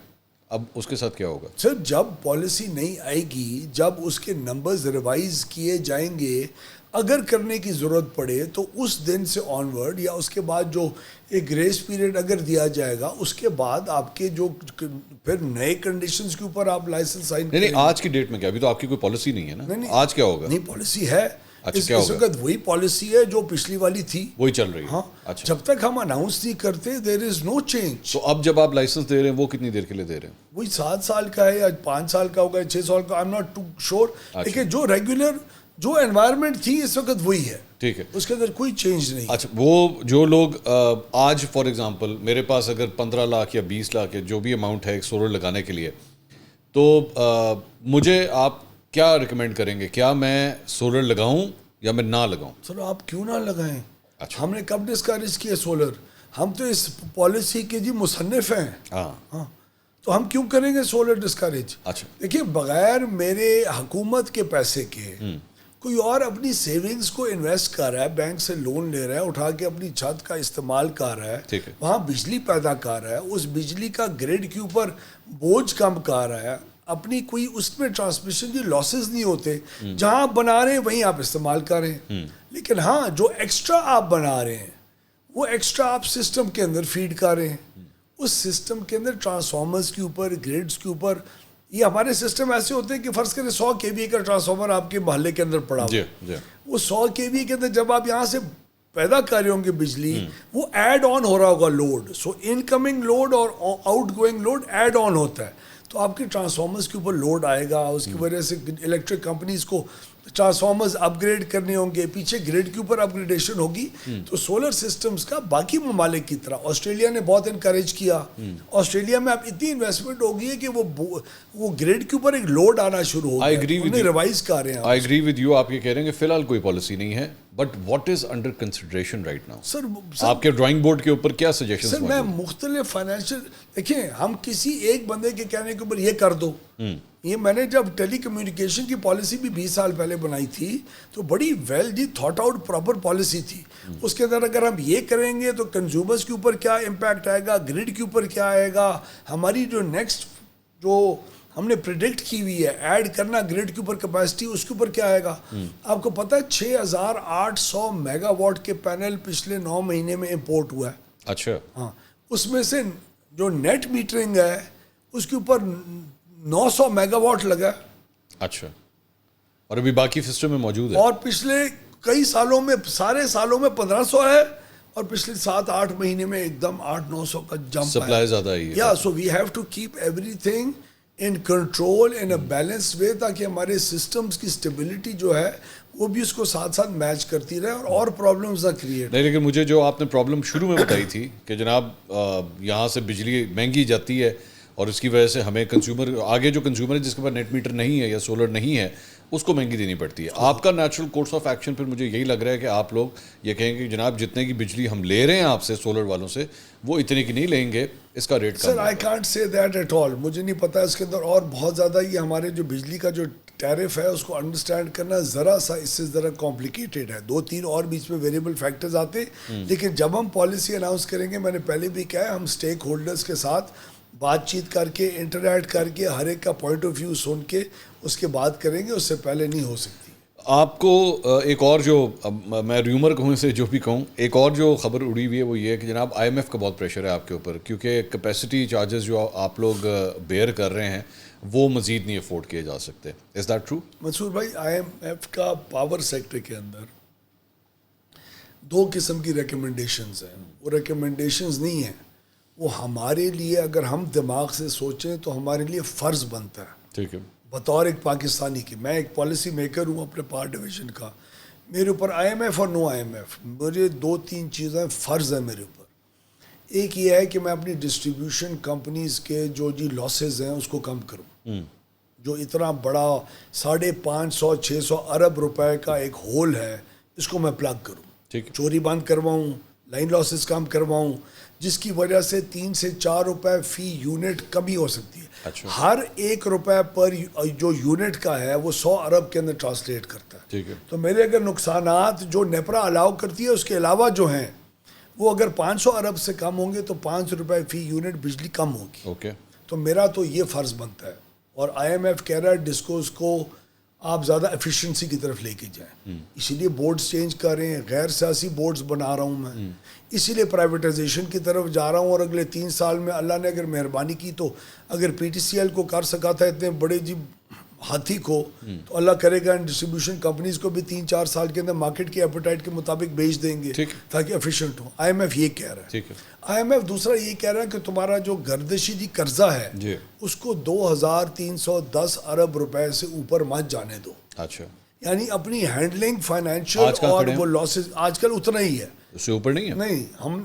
اب اس کے ساتھ کیا ہوگا؟ سر جب پالیسی نہیں آئے گی, جب اس کے نمبرز ریوائز کیے جائیں گے, اگر کرنے کی ضرورت پڑے تو اس دن سے آنورڈ یا اس کے بعد جو ایک گریس پیریڈ اگر دیا جائے گا اس کے بعد آپ کے جو پھر نئے کنڈیشنز کے اوپر آپ لائسنس سائن کریں. نہیں, آج کی ڈیٹ میں کیا, ابھی تو آپ کی کوئی پالیسی نہیں ہے نا, آج کیا ہوگا؟ نہیں, پالیسی ہے. اس وقت وہی پالیسی ہے جو پچھلی والی تھی, وہی چل رہی ہے. ہاں. اچھا. جب تک ہم اناؤنس نہیں کرتے دیر از نو چینج. تو اب جب آپ لائسنس دے رہے ہیں وہ کتنی دیر کے لیے دے رہے ہیں؟ وہی 7 سال کا ہے یا 5 سال کا ہوگا, 6 سال کا, I am not too sure. لیکن جو ریگولر جو انوائرمنٹ تھی اس وقت وہی ہے. ٹھیک ہے, اس کے اندر کوئی چینج نہیں. اچھا, وہ جو لوگ آج فار ایگزامپل میرے پاس اگر 15 لاکھ یا 20 لاکھ جو بھی اماؤنٹ ہے ایک سولر لگانے کے لیے, تو مجھے آپ کیا ریکمینڈ کریں گے, کیا میں سولر لگاؤں یا میں نہ لگاؤں؟ سر آپ کیوں نہ لگائیں. اچھا. ہم نے کب ڈسکریج کیا سولر, ہم تو اس پالیسی کے جی مصنف ہیں. ہاں, تو ہم کیوں کریں گے سولر ڈسکریج؟ اچھا. دیکھیے بغیر میرے حکومت کے پیسے کے کوئی اور اپنی سیونگز کو انویسٹ کر رہا ہے, بینک سے لون لے رہا ہے, اٹھا کے اپنی چھت کا استعمال کر رہا ہے, وہاں بجلی پیدا کر رہا ہے, اس بجلی کا گریڈ کے اوپر بوجھ کم کر رہا ہے, اپنی کوئی اس میں ٹرانسمیشن کی لاسز نہیں ہوتے, جہاں آپ بنا رہے ہیں وہیں آپ استعمال کر رہے ہیں. لیکن ہاں جو ایکسٹرا آپ بنا رہے ہیں وہ ایکسٹرا آپ سسٹم کے اندر فیڈ کر رہے ہیں. اس سسٹم کے اندر ٹرانسفارمرز کے اوپر, گریڈز کے اوپر, یہ ہمارے سسٹم ایسے ہوتے ہیں کہ فرض کریں 100 kVA کا ٹرانسفارمر آپ کے محلے کے اندر پڑا ہوا, وہ 100 kVA کے اندر جب آپ یہاں سے پیدا کر رہے ہوں گے بجلی, وہ ایڈ آن ہو رہا ہوگا load. So incoming load اور outgoing load add on ہوتا ہے, تو آپ کے ٹرانسفارمرز کے اوپر لوڈ آئے گا. اس کی وجہ سے الیکٹرک کمپنیز کو ٹرانسفارمرز اپ گریڈ کرنے ہوں گے, پیچھے گریڈ کے اوپر اپ گریڈیشن ہوگی. تو سولر سسٹمز کا باقی ممالک کی طرح آسٹریلیا نے بہت انکریج کیا. آسٹریلیا میں اب اتنی انویسٹمنٹ ہوگی ہے کہ وہ گریڈ کے اوپر ایک لوڈ آنا شروع ہو گیا, انہیں ریوائز کر رہے ہیں. آئی ایگری ود یو, آپ یہ کہہ رہے ہیں کہ فی الحال کوئی پالیسی نہیں ہے, but what is under consideration right now? Sir آپ کے ڈرائنگ بورڈ کے اوپر کیا سجیشن؟ سر میں مختلف فائنینشیل, دیکھیں ہم کسی ایک بندے کے کہنے کے اوپر یہ کر دو, یہ میں نے جب ٹیلی کمیونیکیشن کی پالیسی بھی 20 سال پہلے بنائی تھی تو بڑی ویل جی تھاٹ آؤٹ پراپر پالیسی تھی. اس کے اندر اگر ہم یہ کریں گے تو کنزیومرز کے اوپر کیا امپیکٹ آئے گا, گریڈ کے اوپر کیا آئے گا, ہماری جو نیکسٹ جو ہم نے پریڈکٹ کی ہوئی ہے ایڈ کرنا گریڈ کے اوپر کیپیسٹی, اس کے اوپر کیا آئے گا. آپ کو پتہ ہے 6800 میگا واٹ کے پینل پچھلے 9 مہینے میں امپورٹ ہوا ہے. اچھا. ہاں, اس میں سے جو نیٹ میٹرنگ ہے اس کے اوپر 900 میگا واٹ لگا. اچھا, اور ابھی باقی سسٹم میں موجود ہے. اور پچھلے کئی سالوں میں, سارے سالوں میں 1500 ہے, اور پچھلے 7-8 مہینے میں ایک دم 800-900 کا جمپ ہے. سپلائی زیادہ آئی ہے. یا so we have to keep everything in control in a balance way, تاکہ ہمارے سسٹمز کی اسٹیبلٹی جو ہے وہ بھی اس کو ساتھ ساتھ میچ کرتی رہے اور پرابلمز نہ کریٹ. نہیں, لیکن مجھے جو آپ نے پرابلم شروع میں بتائی تھی کہ جناب یہاں سے بجلی مہنگی جاتی ہے اور اس کی وجہ سے ہمیں کنزیومر, آگے جو کنزیومر ہے جس کے پاس نیٹ میٹر نہیں ہے یا سولر نہیں ہے, اس کو مہنگی دینی پڑتی ہے. آپ کا نیچرل کورس آف ایکشن پھر مجھے یہی لگ رہا ہے کہ آپ لوگ یہ کہیں گے کہ جناب جتنے کی بجلی ہم لے رہے ہیں آپ سے سولر والوں سے وہ اتنے کی نہیں لیں گے, اس کا ریٹ کم. Sir I can't say that at all, مجھے نہیں پتا اس کے اندر, اور بہت زیادہ یہ ہمارے جو بجلی کا جو ٹیرف ہے اس کو انڈرسٹینڈ کرنا ذرا سا اس سے ذرا کمپلیکیٹڈ ہے. 2-3 اور بیچ میں ویریبل فیکٹرز آتے, لیکن جب ہم پالیسی اناؤنس کریں گے, میں نے پہلے بھی کہا ہے, ہم اسٹیک ہولڈرز کے ساتھ بات چیت کر کے, انٹریکٹ کر کے, ہر ایک کا پوائنٹ آف ویو سن کے اس کے بعد کریں گے, اس سے پہلے نہیں ہو سکتی. آپ کو ایک اور جو میں ریومر کہوں اسے جو بھی کہوں, ایک اور جو خبر اڑی ہوئی ہے وہ یہ ہے کہ جناب IMF کا بہت پریشر ہے آپ کے اوپر, کیونکہ کیپیسٹی چارجز جو آپ لوگ بیئر کر رہے ہیں وہ مزید نہیں افورڈ کیے جا سکتے. Is that true? منصور بھائی, IMF کا پاور سیکٹر کے اندر 2 قسم کی ریکمنڈیشنز ہیں. وہ ریکمنڈیشنز نہیں ہیں, وہ ہمارے لیے اگر ہم دماغ سے سوچیں تو ہمارے لیے فرض بنتا ہے. ٹھیک ہے. بطور ایک پاکستانی کی, میں ایک پالیسی میکر ہوں اپنے پار ڈویژن کا, میرے اوپر IMF اور نو IMF مجھے 2-3 چیزیں فرض ہیں میرے اوپر. ایک یہ ہے کہ میں اپنی ڈسٹریبیوشن کمپنیز کے جو لاسز ہیں اس کو کم کروں. جو اتنا بڑا 550-600 ارب روپے کا ایک ہول ہے, اس کو میں پلگ کروں, چوری بند کرواؤں, لائن لاسز کم کرواؤں, جس کی وجہ سے 3 سے 4 روپے فی یونٹ کمی ہو سکتی ہے. ہر 1 روپے پر جو یونٹ کا ہے وہ 100 ارب کے اندر ٹرانسلیٹ کرتا ہے. تو میرے اگر نقصانات جو نیپرا الاؤ کرتی ہے اس کے علاوہ جو ہیں وہ اگر 500 ارب سے کم ہوں گے تو 5 روپے فی یونٹ بجلی کم ہوگی. تو میرا تو یہ فرض بنتا ہے, اور IMF کہہ رہا ہے ڈسکوز کو آپ زیادہ ایفیشنسی کی طرف لے کے جائیں, اسی لیے بورڈز چینج کر رہے ہیں, غیر سیاسی بورڈز بنا رہا ہوں میں, اسی لیے پرائیویٹائزیشن کی طرف جا رہا ہوں. اور اگلے 3 سال میں اللہ نے اگر مہربانی کی تو اگر PTCL کو کر سکا تھا اتنے بڑے ہاتھی کو, تو اللہ کرے گا ان ڈسٹریبیوشن کمپنیز کو بھی 3-4 سال کے اندر مارکیٹ کی ایپیٹائٹ کے مطابق بیچ دیں گے تاکہ ایفیشینٹ ہو. IMF یہ کہہ رہا ہے. IMF دوسرا یہ کہہ رہا ہے کہ تمہارا جو گردشی قرضہ ہے اس کو 2310 ارب روپے سے اوپر مت جانے دو. اچھا, یعنی اپنی ہینڈلنگ فائنینشیل اور وہ لاسز آج کل اتنا ہی ہے, اس سے اوپر نہیں ہے. نہیں, ہم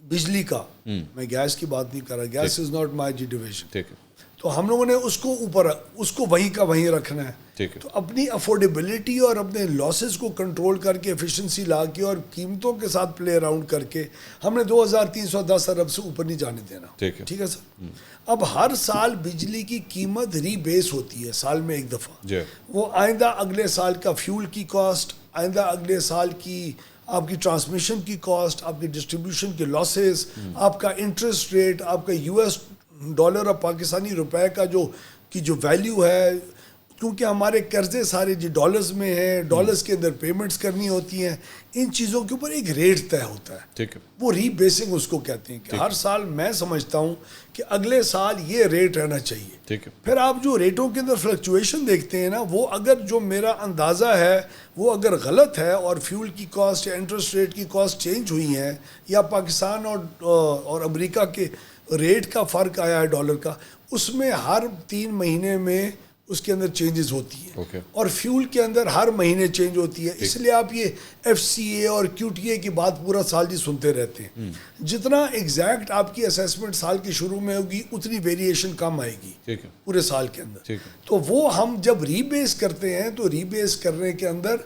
بجلی کا, میں گیس کی بات نہیں کر رہا, gas is not my division. ٹھیک ہے. تو ہم لوگوں نے اس کو اوپر, اس کو وہیں کا وہیں رکھنا ہے. تو اپنی افورڈیبلٹی اور اپنے لاسز کو کنٹرول کر کے ایفیشنسی لا کے اور قیمتوں کے ساتھ پلے اراؤنڈ کر کے ہم نے 2310 ارب سے اوپر نہیں جانے دینا. ٹھیک ہے سر. اب ہر سال بجلی کی قیمت ری بیس ہوتی ہے سال میں ایک دفعہ. وہ آئندہ اگلے سال کا فیول کی کاسٹ, آئندہ اگلے سال کی آپ کی ٹرانسمیشن کی کاسٹ, آپ کی ڈسٹریبیوشن کے لاسز, آپ کا انٹرسٹ ریٹ, آپ کا US ڈالر اور پاکستانی روپے کا جو ویلیو ہے, کیونکہ ہمارے قرضے سارے ڈالرز میں ہیں, ڈالرز کے اندر پیمنٹس کرنی ہوتی ہیں, ان چیزوں کے اوپر ایک ریٹ طے ہوتا ہے. ٹھیک ہے. وہ ری بیسنگ اس کو کہتے ہیں کہ ہر سال میں سمجھتا ہوں کہ اگلے سال یہ ریٹ رہنا چاہیے. ٹھیک ہے. پھر آپ جو ریٹوں کے اندر فلکچویشن دیکھتے ہیں نا, وہ اگر جو میرا اندازہ ہے وہ اگر غلط ہے اور فیول کی کاسٹ یا انٹرسٹ ریٹ کی کاسٹ چینج ہوئی ہیں, یا پاکستان اور امریکہ کے ریٹ کا فرق آیا ہے ڈالر کا, اس میں ہر 3 مہینے میں اس کے اندر چینجز ہوتی ہیں, اور فیول کے اندر ہر مہینے چینج ہوتی ہے. اس لیے آپ یہ FCA اور QTA کی بات پورا سال سنتے رہتے ہیں. جتنا ایگزیکٹ آپ کی اسیسمنٹ سال کے شروع میں ہوگی اتنی ویریشن کم آئے گی پورے سال کے اندر. تو وہ ہم جب ری بیس کرتے ہیں تو ری بیس کرنے کے اندر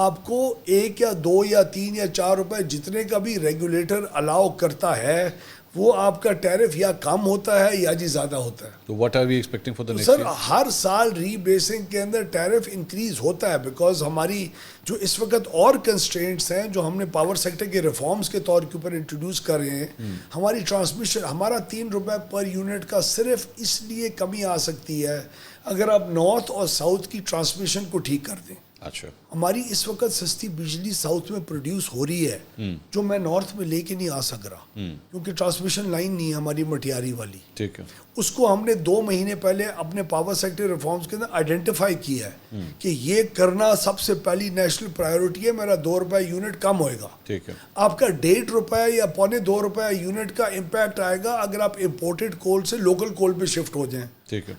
آپ کو 1 یا 2 یا 3 یا 4 روپے جتنے کا بھی ریگولیٹر الاؤ کرتا ہے وہ آپ کا ٹیرف یا کم ہوتا ہے یا زیادہ ہوتا ہے. تو what are we expecting for the next sir, ہر سال ری بیسنگ کے اندر ٹیرف انکریز ہوتا ہے, بیکاز ہماری جو اس وقت اور کنسٹرینٹس ہیں جو ہم نے پاور سیکٹر کے ریفارمز کے طور کے اوپر انٹروڈیوس کر رہے ہیں. ہماری ٹرانسمیشن, ہمارا 3 روپے پر یونٹ کا صرف اس لیے کمی آ سکتی ہے اگر آپ نارتھ اور ساؤتھ کی ٹرانسمیشن کو ٹھیک کر دیں. اچھا, ہماری اس وقت سستی بجلی ساؤتھ میں پروڈیوس ہو رہی ہے جو میں نارتھ میں لے کے نہیں آ سک رہا, کیونکہ ٹرانسمیشن لائن نہیں ہے ہماری مٹیاری والی. ٹھیک ہے. اس کو ہم نے 2 مہینے پہلے اپنے پاور سیکٹر ریفارمز کے اندر آئیڈینٹیفائی کیا ہے کہ یہ کرنا سب سے پہلی نیشنل پرائیورٹی ہے. میرا 2 روپے یونٹ کم ہوئے گا. ٹھیک ہے. آپ کا 1.5 روپے یا 1.25 روپے یونٹ کا امپیکٹ آئے گا اگر آپ امپورٹڈ کول سے لوکل کول پہ شفٹ ہو جائیں.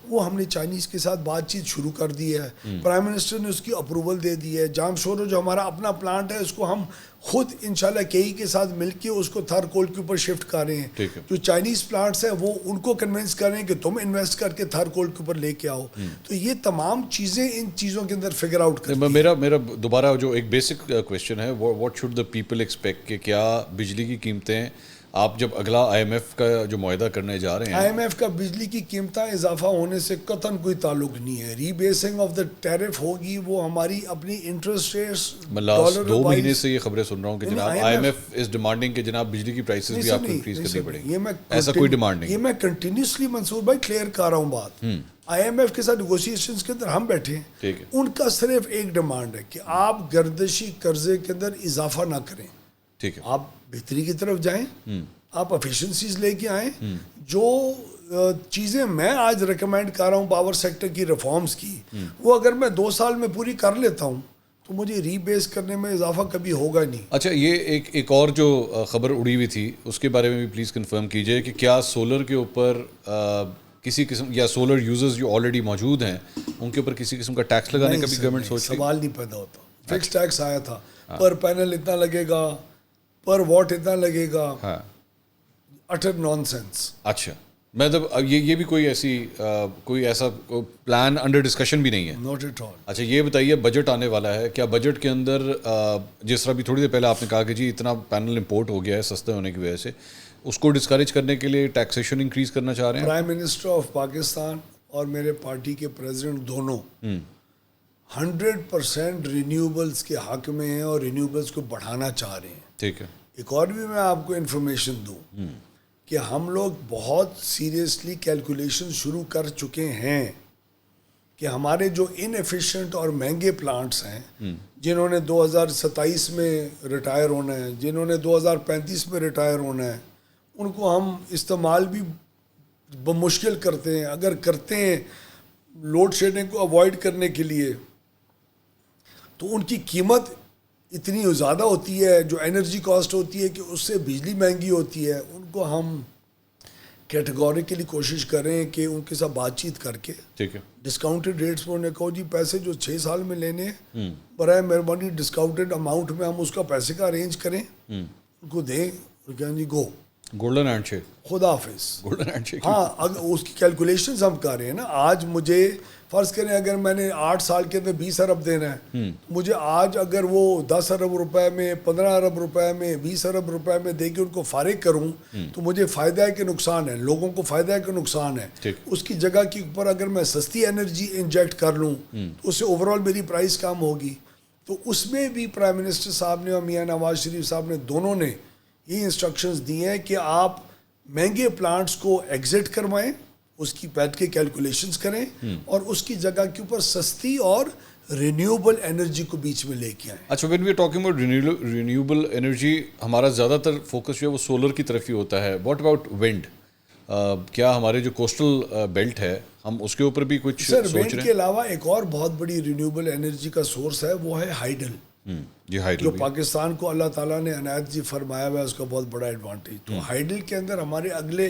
وہ ہم نے چائنیز کے ساتھ بات چیت شروع کر دی ہے. پرائم منسٹر نے اس کی اپروول دے دی ہے. جامشورو جو ہمارا اپنا پلانٹ ہے اس کو ہم خود انشاءاللہ کئی کے ساتھ مل کے اس کو تھر کول کے اوپر شفٹ کر رہے ہیں. جو چائنیز پلانٹس ہیں وہ ان کو کنونس کر رہے ہیں کہ تم انویسٹ کر کے تھر کول کے اوپر لے کے آؤ. تو یہ تمام چیزیں ان چیزوں کے اندر فگر آؤٹ کریں. میرا دوبارہ جو ایک بیسک کویسچن ہے, what should the people expect کہ کیا بجلی کی قیمتیں آپ جب اگلا آئی ایم ایف کا جو معاہدہ کرنے جا رہے ہیں, آئی ایم ایف کا بجلی کی قیمتیں اضافہ ہونے سے قطعاً کوئی تعلق نہیں ہے. ری بیسنگ آف دا ٹیرف ہوگی, وہ ہماری اپنی انٹرسٹ ریٹس میں لاسٹ 2 مہینے سے یہ خبریں سن رہا ہوں کہ جناب I M F is demanding کہ جناب بجلی کی پرائسز بھی آپ کو انکریز کرنی پڑیں گی. ایسا کوئی ڈیمانڈ نہیں. یہ میں کنٹینیوسلی منصور بھائی کلیئر کر رہا ہوں بات. آئی ایم ایف کے ساتھ نیگوشیشنز کے اندر ہم بیٹھے ہیں, ان کا صرف ایک ڈیمانڈ ہے کہ آپ گردشی قرضے کے اندر اضافہ نہ کریں. ٹھیک ہے, آپ بہتری کی طرف جائیں, آپ افیشنسیز لے کے آئیں. جو چیزیں میں آج ریکمینڈ کر رہا ہوں پاور سیکٹر کی ریفارمز کی, وہ اگر میں 2 سال میں پوری کر لیتا ہوں تو مجھے ری بیس کرنے میں اضافہ کبھی ہوگا نہیں. اچھا, یہ ایک اور جو خبر اڑی ہوئی تھی اس کے بارے میں بھی پلیز کنفرم کیجئے کہ کیا سولر کے اوپر کسی قسم یا سولر یوزرز جو آلریڈی موجود ہیں ان کے اوپر کسی قسم کا ٹیکس لگانے کا بھی گورنمنٹ سوچ رہی ہے؟ سوال نہیں پیدا ہوتا. فکس ٹیکس آیا تھا, پر پینل اتنا لگے گا, پر واٹ اتنا لگے گا. اٹر نان سینس. اچھا, مطلب یہ بھی کوئی ایسا پلان انڈر ڈسکشن بھی نہیں ہے؟ Not at all. اچھا, یہ بتائیے بجٹ آنے والا ہے, کیا بجٹ کے اندر جس طرح بھی تھوڑی دیر پہلے آپ نے کہا کہ جی اتنا پینل امپورٹ ہو گیا ہے سستے ہونے کی وجہ سے, اس کو ڈسکریج کرنے کے لیے ٹیکسیشن انکریز کرنا چاہ رہے ہیں؟ پرائم منسٹر آف پاکستان اور میرے پارٹی کے پریزیڈنٹ دونوں 100% رینیوبلز کے حق میں ہیں اور رینیوبلز کو بڑھانا چاہ رہے ہیں. ٹھیک ہے. ایک اور بھی میں آپ کو انفارمیشن دوں کہ ہم لوگ بہت سیریسلی کیلکولیشن شروع کر چکے ہیں کہ ہمارے جو ان ایفیشینٹ اور مہنگے پلانٹس ہیں, جنہوں نے 2027 میں ریٹائر ہونا ہے, جنہوں نے 2035 میں ریٹائر ہونا ہے, ان کو ہم استعمال بھی بمشکل کرتے ہیں. اگر کرتے ہیں لوڈ شیڈنگ کو اوائڈ کرنے کے لیے تو ان کی قیمت اتنی زیادہ ہوتی ہے, جو انرجی کاسٹ ہوتی ہے کہ اس سے بجلی مہنگی ہوتی ہے. ان کو ہم کیٹیگوریکلی کوشش کریں کہ ان کے ساتھ بات چیت کر کے ڈسکاؤنٹڈ ریٹس میں انہیں کہو جی پیسے جو 6 سال میں لینے ہیں برائے مہربانی ڈسکاؤنٹڈ اماؤنٹ میں ہم اس کا پیسے کا ارینج کریں, ان کو دیں اور کہیں جی گو گولڈن ہینڈ شیک, خدا حافظ. Golden hand shake. ہاں, اگر اس کی کیلکولیشنز ہم کر رہے ہیں نا. آج مجھے فرض کریں اگر میں نے 8 سال کے اندر 20 ارب دینا ہے, مجھے آج اگر وہ 10 ارب روپے میں, 15 ارب روپے میں, 20 ارب روپے میں دے کے ان کو فارغ کروں تو مجھے فائدہ ہے کہ نقصان ہے؟ لوگوں کو فائدہ ہے کہ نقصان ہے؟ اس کی جگہ کے اوپر اگر میں سستی انرجی انجیکٹ کر لوں تو اس سے اوور آل میری پرائس کم ہوگی. تو اس میں بھی پرائم منسٹر صاحب نے اور میاں نواز شریف صاحب نے دونوں نے یہ انسٹرکشنز دی ہیں کہ آپ مہنگے پلانٹس کو ایگزٹ کروائیں, اس کی بیٹھ کے کیلکولیشنز کریں اور اس کی جگہ کے اوپر سستی اور رینیوبل انرجی کو بیچ میں لے کے آئیں. اچھا, when we are talking about renewable energy, ہمارا زیادہ تر فوکس جو ہے وہ سولر کی طرف ہی ہوتا ہے. واٹ اباؤٹ ونڈ؟ کیا ہمارے جو کوسٹل بیلٹ ہے ہم اس کے اوپر بھی کچھ سوچ رہے ہیں؟ ونڈ کے علاوہ ایک اور بہت بڑی رینیوبل انرجی کا سورس ہے, وہ ہے ہائیڈل. جو پاکستان کو اللہ تعالیٰ نے عنایت جی فرمایا ہوا ہے, اس کا بہت بڑا ایڈوانٹیج. تو ہائیڈل کے اندر ہمارے اگلے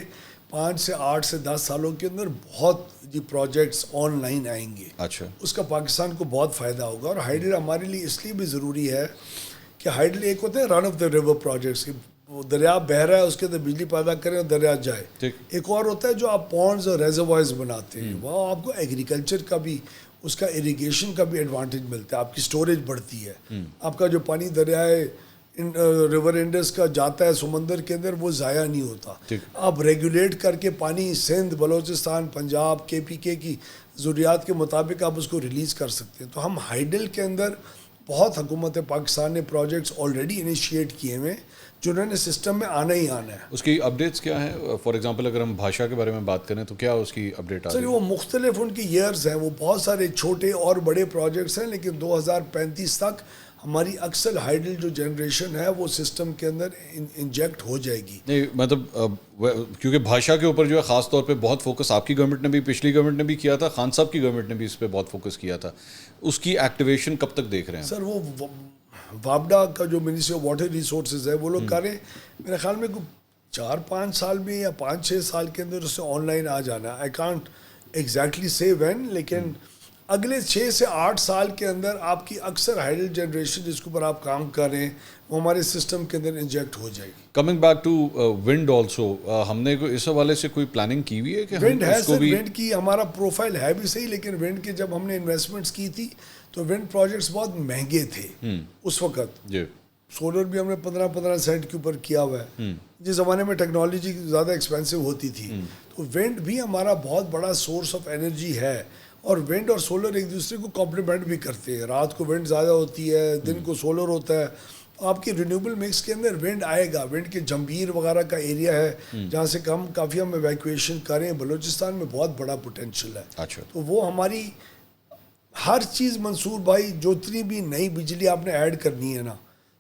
5 سے 8 سے 10 سالوں کے اندر بہت پروجیکٹس آن لائن آئیں گے. اچھا, اس کا پاکستان کو بہت فائدہ ہوگا. اور ہائیڈل ہمارے لیے اس لیے بھی ضروری ہے کہ ہائیڈل ایک ہوتے ہیں رن آف دا ریور پروجیکٹس, دریا بہہ رہا ہے اس کے اندر بجلی پیدا کریں اور دریا جائے. ایک اور ہوتا ہے جو آپ پونڈز اور ریزروائرز بناتے ہیں, وہ آپ کو ایگریکلچر کا بھی, اس کا اریگیشن کا بھی ایڈوانٹیج ملتا ہے, آپ کی سٹوریج بڑھتی ہے, آپ کا جو پانی دریائے ریور انڈس کا جاتا ہے سمندر کے اندر وہ ضائع نہیں ہوتا. آپ ریگولیٹ کر کے پانی سندھ, بلوچستان, پنجاب, KPK کی ضروریات کے مطابق آپ اس کو ریلیز کر سکتے ہیں. تو ہم ہائیڈل کے اندر بہت حکومت پاکستان نے پروجیکٹس آلریڈی انیشیٹ کیے ہوئے جنہوں نے سسٹم میں آنا ہی آنا ہے. اس کی اپڈیٹس کیا ہیں؟ فار ایگزامپل اگر ہم بھاشا کے بارے میں بات کریں تو کیا اس کی اپڈیٹ آ رہی ہے؟ سر وہ مختلف ان کی ایئرز ہیں, وہ بہت سارے چھوٹے اور بڑے پروجیکٹس ہیں, لیکن 2035 تک ہماری اکثر ہائیڈل جو جنریشن ہے وہ سسٹم کے اندر انجیکٹ ہو جائے گی. نہیں مطلب کیونکہ بھاشا کے اوپر جو ہے خاص طور پہ بہت فوکس آپ کی گورنمنٹ نے بھی, پچھلی گورنمنٹ نے بھی کیا تھا, خان صاحب کی گورنمنٹ نے بھی اس پہ بہت فوکس کیا تھا. اس کی ایکٹیویشن کب تک دیکھ رہے ہیں؟ سر وہ وابڈا کا جو منسٹری آف واٹر ریسورسز ہے وہ لوگ کر رہے ہیں, میرے خیال میں 4-5 سال میں یا 5-6 سال کے اندر اس سے آن لائن آ جانا. آئی کانٹ ایگزیکٹلی سے وین, لیکن اگلے 6 سے 8 سال کے اندر آپ کی اکثر ہائیڈل جنریشن جس کے اوپر آپ کام کر رہے ہیں وہ ہمارے سسٹم کے اندر انجیکٹ ہو جائے گی. Coming back to wind also, ہم نے اس حوالے سے کوئی پلاننگ کی ہوئی ہے کہ ونڈ ہے سر, ونڈ کی ہمارا پروفائل ہے بھی صحیح, لیکن ونڈ کے جب ہم نے انویسٹمنٹس کی تھی تو ونڈ پروجیکٹس بہت مہنگے تھے اس وقت. سولر بھی ہم نے 15 سینٹ کے اوپر کیا ہوا ہے. جس زمانے میں ٹیکنالوجی زیادہ ایکسپینسو ہوتی تھی تو ونڈ بھی ہمارا بہت بڑا سورس آف انرجی ہے, اور ونڈ اور سولر ایک دوسرے کو کمپلیمنٹ بھی کرتے ہیں. رات کو ونڈ زیادہ ہوتی ہے, دن کو سولر ہوتا ہے, تو آپ کے رینیوبل مکس کے اندر ونڈ آئے گا. ونڈ کے جمبیر وغیرہ کا ایریا ہے جہاں سے کافی ہم ایویکویشن کریں. بلوچستان میں بہت بڑا پوٹینشیل ہے. تو وہ ہماری ہر چیز منصور بھائی, جتنی بھی نئی بجلی آپ نے ایڈ کرنی ہے نا,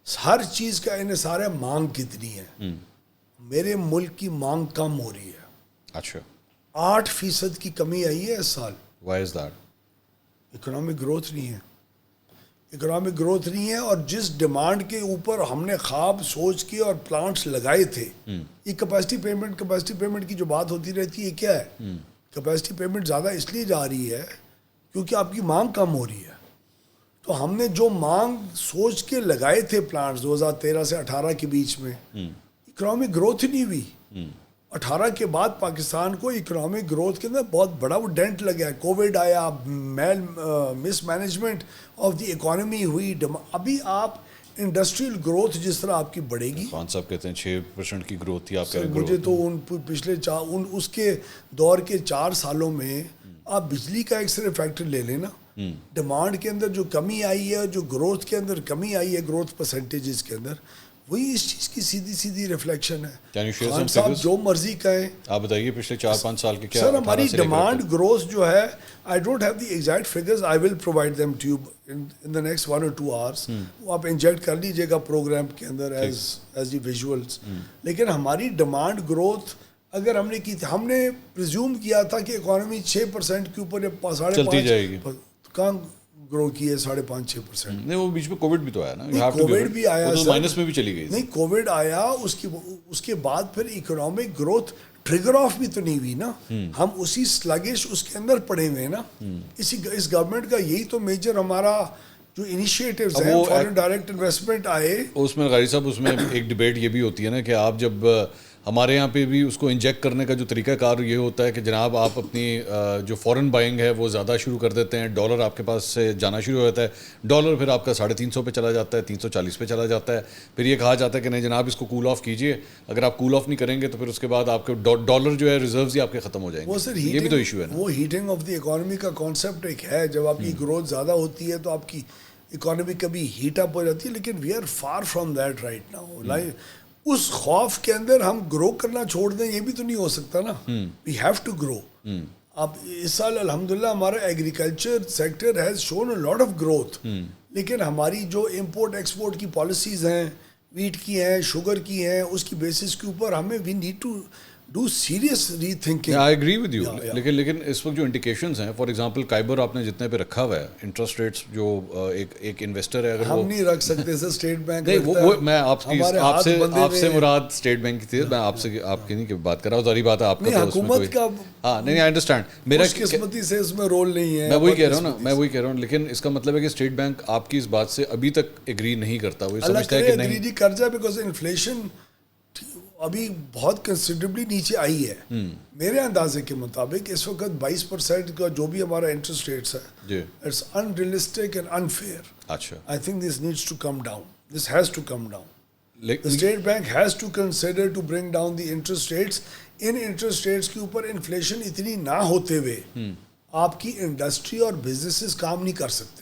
ہر چیز کا انحصار ہے مانگ کتنی ہے. میرے ملک کی مانگ کم ہو رہی ہے. اچھا, 8% کی کمی آئی ہے اس سال. Why is that? Economic growth نہیں ہے. اکنامک گروتھ نہیں ہے, اور جس ڈیمانڈ کے اوپر ہم نے خواب سوچ کے اور پلانٹس لگائے تھے, یہ کیپیسٹی پیمنٹ کی جو بات ہوتی رہتی ہے, یہ کیا ہے؟ کیپیسٹی پیمنٹ زیادہ اس لیے جا رہی ہے کیونکہ آپ کی مانگ کم ہو رہی ہے. تو ہم نے جو مانگ سوچ کے لگائے تھے پلانٹس 2013 سے 18 کے بیچ میں, اکنامک گروتھ ہی نہیں ہوئی. 18 کے بعد پاکستان کو اکنامک گروتھ کے اندر بہت بڑا وہ ڈینٹ لگا ہے. کووڈ آیا, مس مینجمنٹ آف دی اکانومی ہوئی. ابھی آپ انڈسٹریل گروتھ جس طرح آپ کی بڑھے گی, خان صاحب کہتے ہیں 6% کی گروتھ تھی آپ کے. مجھے تو ان پچھلے اس کے دور کے 4 سالوں میں آپ بجلی کا ایک صرف فیکٹر لے لیں نا, ڈیمانڈ کے اندر جو کمی آئی ہے, جو گروتھ کے اندر کمی آئی ہے, گروتھ پرسنٹیجز کے اندر, وہی اس چیز کی سیدھی ریفلیکشن ہے. خان صاحب جو مرضی کہیں, آپ بتائیے پچھلے 4-5 سال کے کیا. سر ہماری ڈیمانڈ گروتھ جو ہے, I don't have the exact figures, I will provide them to you in the next 1 or 2 hours. وہ آپ انجیکٹ کر لیجیے گا پروگرام کے اندر ایز دی ویژولس. لیکن ہماری ڈیمانڈ گروتھ اگر ہم نے کی تھی, ہم نے پریزیوم کیا تھا کہ اکانومی 6% کے اوپر 5.5 کہاں گرو کی ہے 5.5-6%. نہیں, وہ بیچ میں کووڈ بھی تو آیا نا. کووڈ بھی آیا, مائنس میں بھی چلی گئی. نہیں, کووڈ آیا, اس کے بعد پھر اکنامک گروتھ ٹریگر آف بھی تو نہیں ہوئی نا. ہم اسی سلگش اس کے اندر پڑے ہوئے نا. اس گورنمنٹ کا یہی تو میجر ہمارا جو انیشیٹیوز ہیں, فارن ڈائریکٹ انویسٹمنٹ آئے. اس میں غاری صاحب, اس میں ایک ڈیبیٹ یہ بھی ہوتی ہے نا کہ آپ جب ہمارے یہاں پہ بھی اس کو انجیکٹ کرنے کا جو طریقہ کار یہ ہوتا ہے کہ جناب آپ اپنی جو فورن بائنگ ہے وہ زیادہ شروع کر دیتے ہیں, ڈالر آپ کے پاس سے جانا شروع ہو جاتا ہے, ڈالر پھر آپ کا 350 پہ چلا جاتا ہے, 340 پہ چلا جاتا ہے. پھر یہ کہا جاتا ہے کہ نہیں جناب اس کو کول آف کیجئے, اگر آپ کول آف نہیں کریں گے تو پھر اس کے بعد آپ کے ڈالر جو ہے ریزروز ہی آپ کے ختم ہو جائیں گے. یہ بھی تو ایشو ہے نا. وہ ہیٹنگ آف دی اکانومی کا کانسیپٹ ایک ہے, جب آپ کی گروتھ زیادہ ہوتی ہے تو آپ کی اکانومی کبھی ہیٹ اپ ہو جاتی ہے. لیکن we are far from that right now. اس خوف کے اندر ہم گرو کرنا چھوڑ دیں, یہ بھی تو نہیں ہو سکتا نا. We have to grow. اب اس سال الحمدللہ ہمارا agriculture sector has shown a lot of growth, لیکن ہماری جو امپورٹ ایکسپورٹ کی پالیسیز ہیں, ویٹ کی ہیں, شوگر کی ہیں, اس کی بیسس کے اوپر ہمیں we need to do serious rethinking. I agree with you. لیکن اس وقت جو انڈیکیشنز ہیں, فار ایگزامپل قائبر آپ نے جتنے پہ رکھا ہوا ہے انٹرسٹ ریٹس, جو ایک انویسٹر ہے, اگر ہم نہیں رکھ سکتے سر, اسٹیٹ بینک نہیں, وہ میں آپ سے مراد اسٹیٹ بینک کی تھی, میں آپ کی نہیں بات کر رہا ہوں. ظاہری بات ہے آپ کا حکومت کا, ہاں نہیں, آئی انڈرسٹینڈ, میرا قسمتی سے اس میں رول نہیں ہے. میں وہی کہہ رہا ہوں, لیکن اس کا مطلب ہے کہ اسٹیٹ بینک آپ کی اس بات سے ابھی تک ایگری نہیں کرتا. وہ سمجھتا ہے کہ نہیں کر جائے, بیکاز انفلیشن ابھی بہت کنسیڈریبلی نیچے آئی ہے. میرے اندازے کے مطابق اس وقت 22% کا جو بھی ہمارا انٹرسٹ ریٹس ہے, it's unrealistic and unfair. اچھا, I think this needs to come down, this has to come down. State bank has to consider to bring down the interest rates. ان انٹرسٹ ریٹس کے اوپر inflation اتنی نہ ہوتے ہوئے آپ کی انڈسٹری اور بزنسز کام نہیں کر سکتے,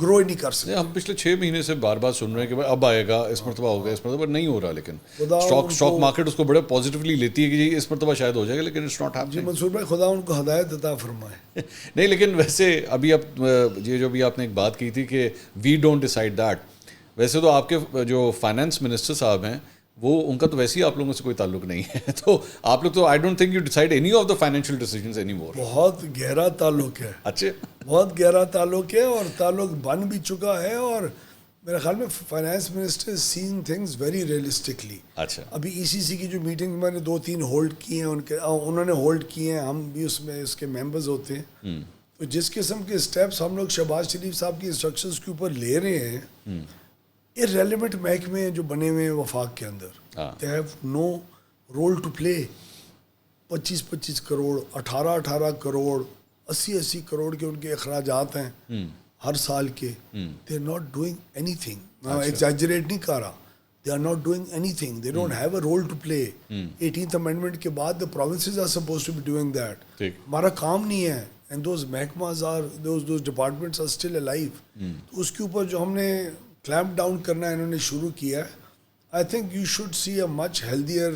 گرو ہی نہیں کر سکتے. ہم پچھلے 6 مہینے سے بار بار سن رہے ہیں کہ اب آئے گا, اس مرتبہ ہوگا, اس مرتبہ نہیں ہو رہا. لیکن اسٹاک مارکیٹ اس کو بڑے پازیٹیولی لیتی ہے کہ جی اس مرتبہ شاید ہو جائے گا, لیکن اٹس ناٹ ہیپننگ. جی منصور بھائی, خدا ان کو ہدایت عطا فرمائے. نہیں, لیکن ویسے ابھی اب یہ جو بھی آپ نے ایک بات کی تھی کہ وی ڈونٹ ڈیسائڈ دیٹ, ویسے تو آپ کے جو فائنانس منسٹر صاحب ہیں وہ ان کا تو ویسے ہی آپ لوگوں سے کوئی تعلق نہیں ہے, تو آپ لوگ تو I don't think you decide any of the financial decisions any more. بہت گہرا تعلق ہے. اچھا, بہت گہرا تعلق ہے, اور تعلق بن بھی چکا ہے, اور میرے خیال میں فائنانس منسٹر سین تھنگز ویری ریئلسٹکلی. اچھا, ابھی ای سی سی کی جو میٹنگ میں نے 2-3 ہولڈ کی ہیں, انہوں نے ہولڈ کی ہیں, ہم بھی اس کے ممبرز ہوتے ہیں. تو جس قسم کے اسٹیپس ہم لوگ شہباز شریف صاحب کی انسٹرکشنز کے اوپر لے رہے ہیں, irrelevant محکمے جو بنے ہوئے ہیں وفاق کے اندر, they have no role to play. 25 crore, 18 crore, 80 crore کے ان کے اخراجات ہیں. ہر سال کے, they are not doing anything. میں ایگزیجریٹ نہیں کر رہا, they are not doing anything. They don't have a role to play. 18th amendment کے بعد the provinces are supposed to be doing that. ہمارا کام نہیں ہے, and those محکماز are, those departments are still alive. تو اس کے اوپر جو ہم نے clamp down کرنا انہوں نے شروع کیا ہے. I think you should see a much healthier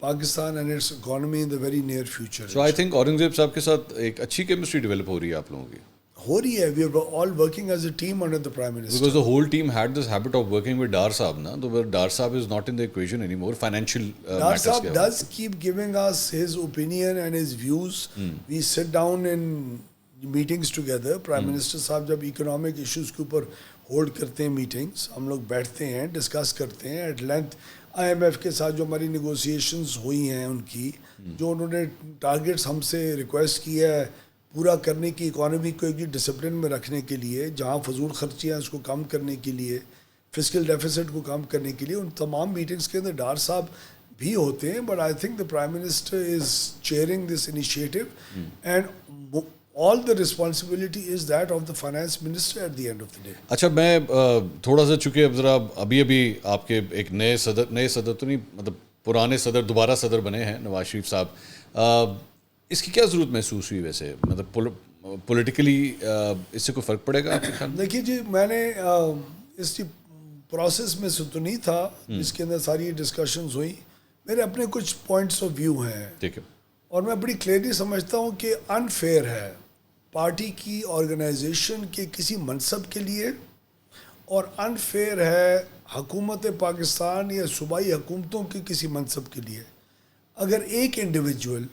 Pakistan and its economy in the very near future. So I think Aurangzeb صاحب کے ساتھ ایک اچھی کیمسٹری ڈیولپ ہو رہی ہے آپ لوگوں کی. ہو رہی ہے. We are all working as a team under the Prime Minister. Because the whole team had this habit of working with Dar Saab, na? So Dar Saab is not in the equation anymore. Financial Dar matters. Saab does keep giving us his opinion and his views. We sit down in meetings together. Prime Minister صاحب جب economic issues کے اوپر hold کرتے ہیں meetings, ہم لوگ بیٹھتے ہیں, ڈسکس کرتے ہیں ایٹ لینتھ. IMF کے ساتھ جو ہماری نیگوسیشنز ہوئی ہیں ان کی, جو انہوں نے ٹارگیٹس ہم سے ریکویسٹ کیا ہے پورا کرنے کی, اکانومی کو ایک ڈسپلن میں رکھنے کے لیے, جہاں فضول خرچیاں اس کو کم کرنے کے لیے, فسکل ڈیفیسٹ کو کم کرنے کے لیے, ان تمام میٹنگس کے اندر ڈار صاحب بھی ہوتے ہیں. But I think the prime minister is cheering this initiative and all the responsibility is that of the finance minister at the end of the day. اچھا, میں تھوڑا سا چونکہ اب ذرا ابھی آپ کے ایک نئے صدر تو نہیں, مطلب پرانے صدر دوبارہ صدر بنے ہیں نواز شریف صاحب, اس کی کیا ضرورت محسوس ہوئی ویسے, مطلب پولیٹیکلی اس سے کوئی فرق پڑے گا آپ کے خیال میں؟ دیکھیے جی, میں نے اس پروسیس میں سے تو نہیں تھا جس کے اندر ساری ڈسکشنز ہوئی. میرے اپنے کچھ پوائنٹس آف ویو ہیں, ٹھیک ہے, اور میں بڑی کلیئرلی سمجھتا ہوں کہ انفیئر ہے پارٹی کی آرگنائزیشن کے کسی منصب کے لیے, اور انفیئر ہے حکومت پاکستان یا صوبائی حکومتوں کے کسی منصب کے لیے. اگر ایک انڈیویجول,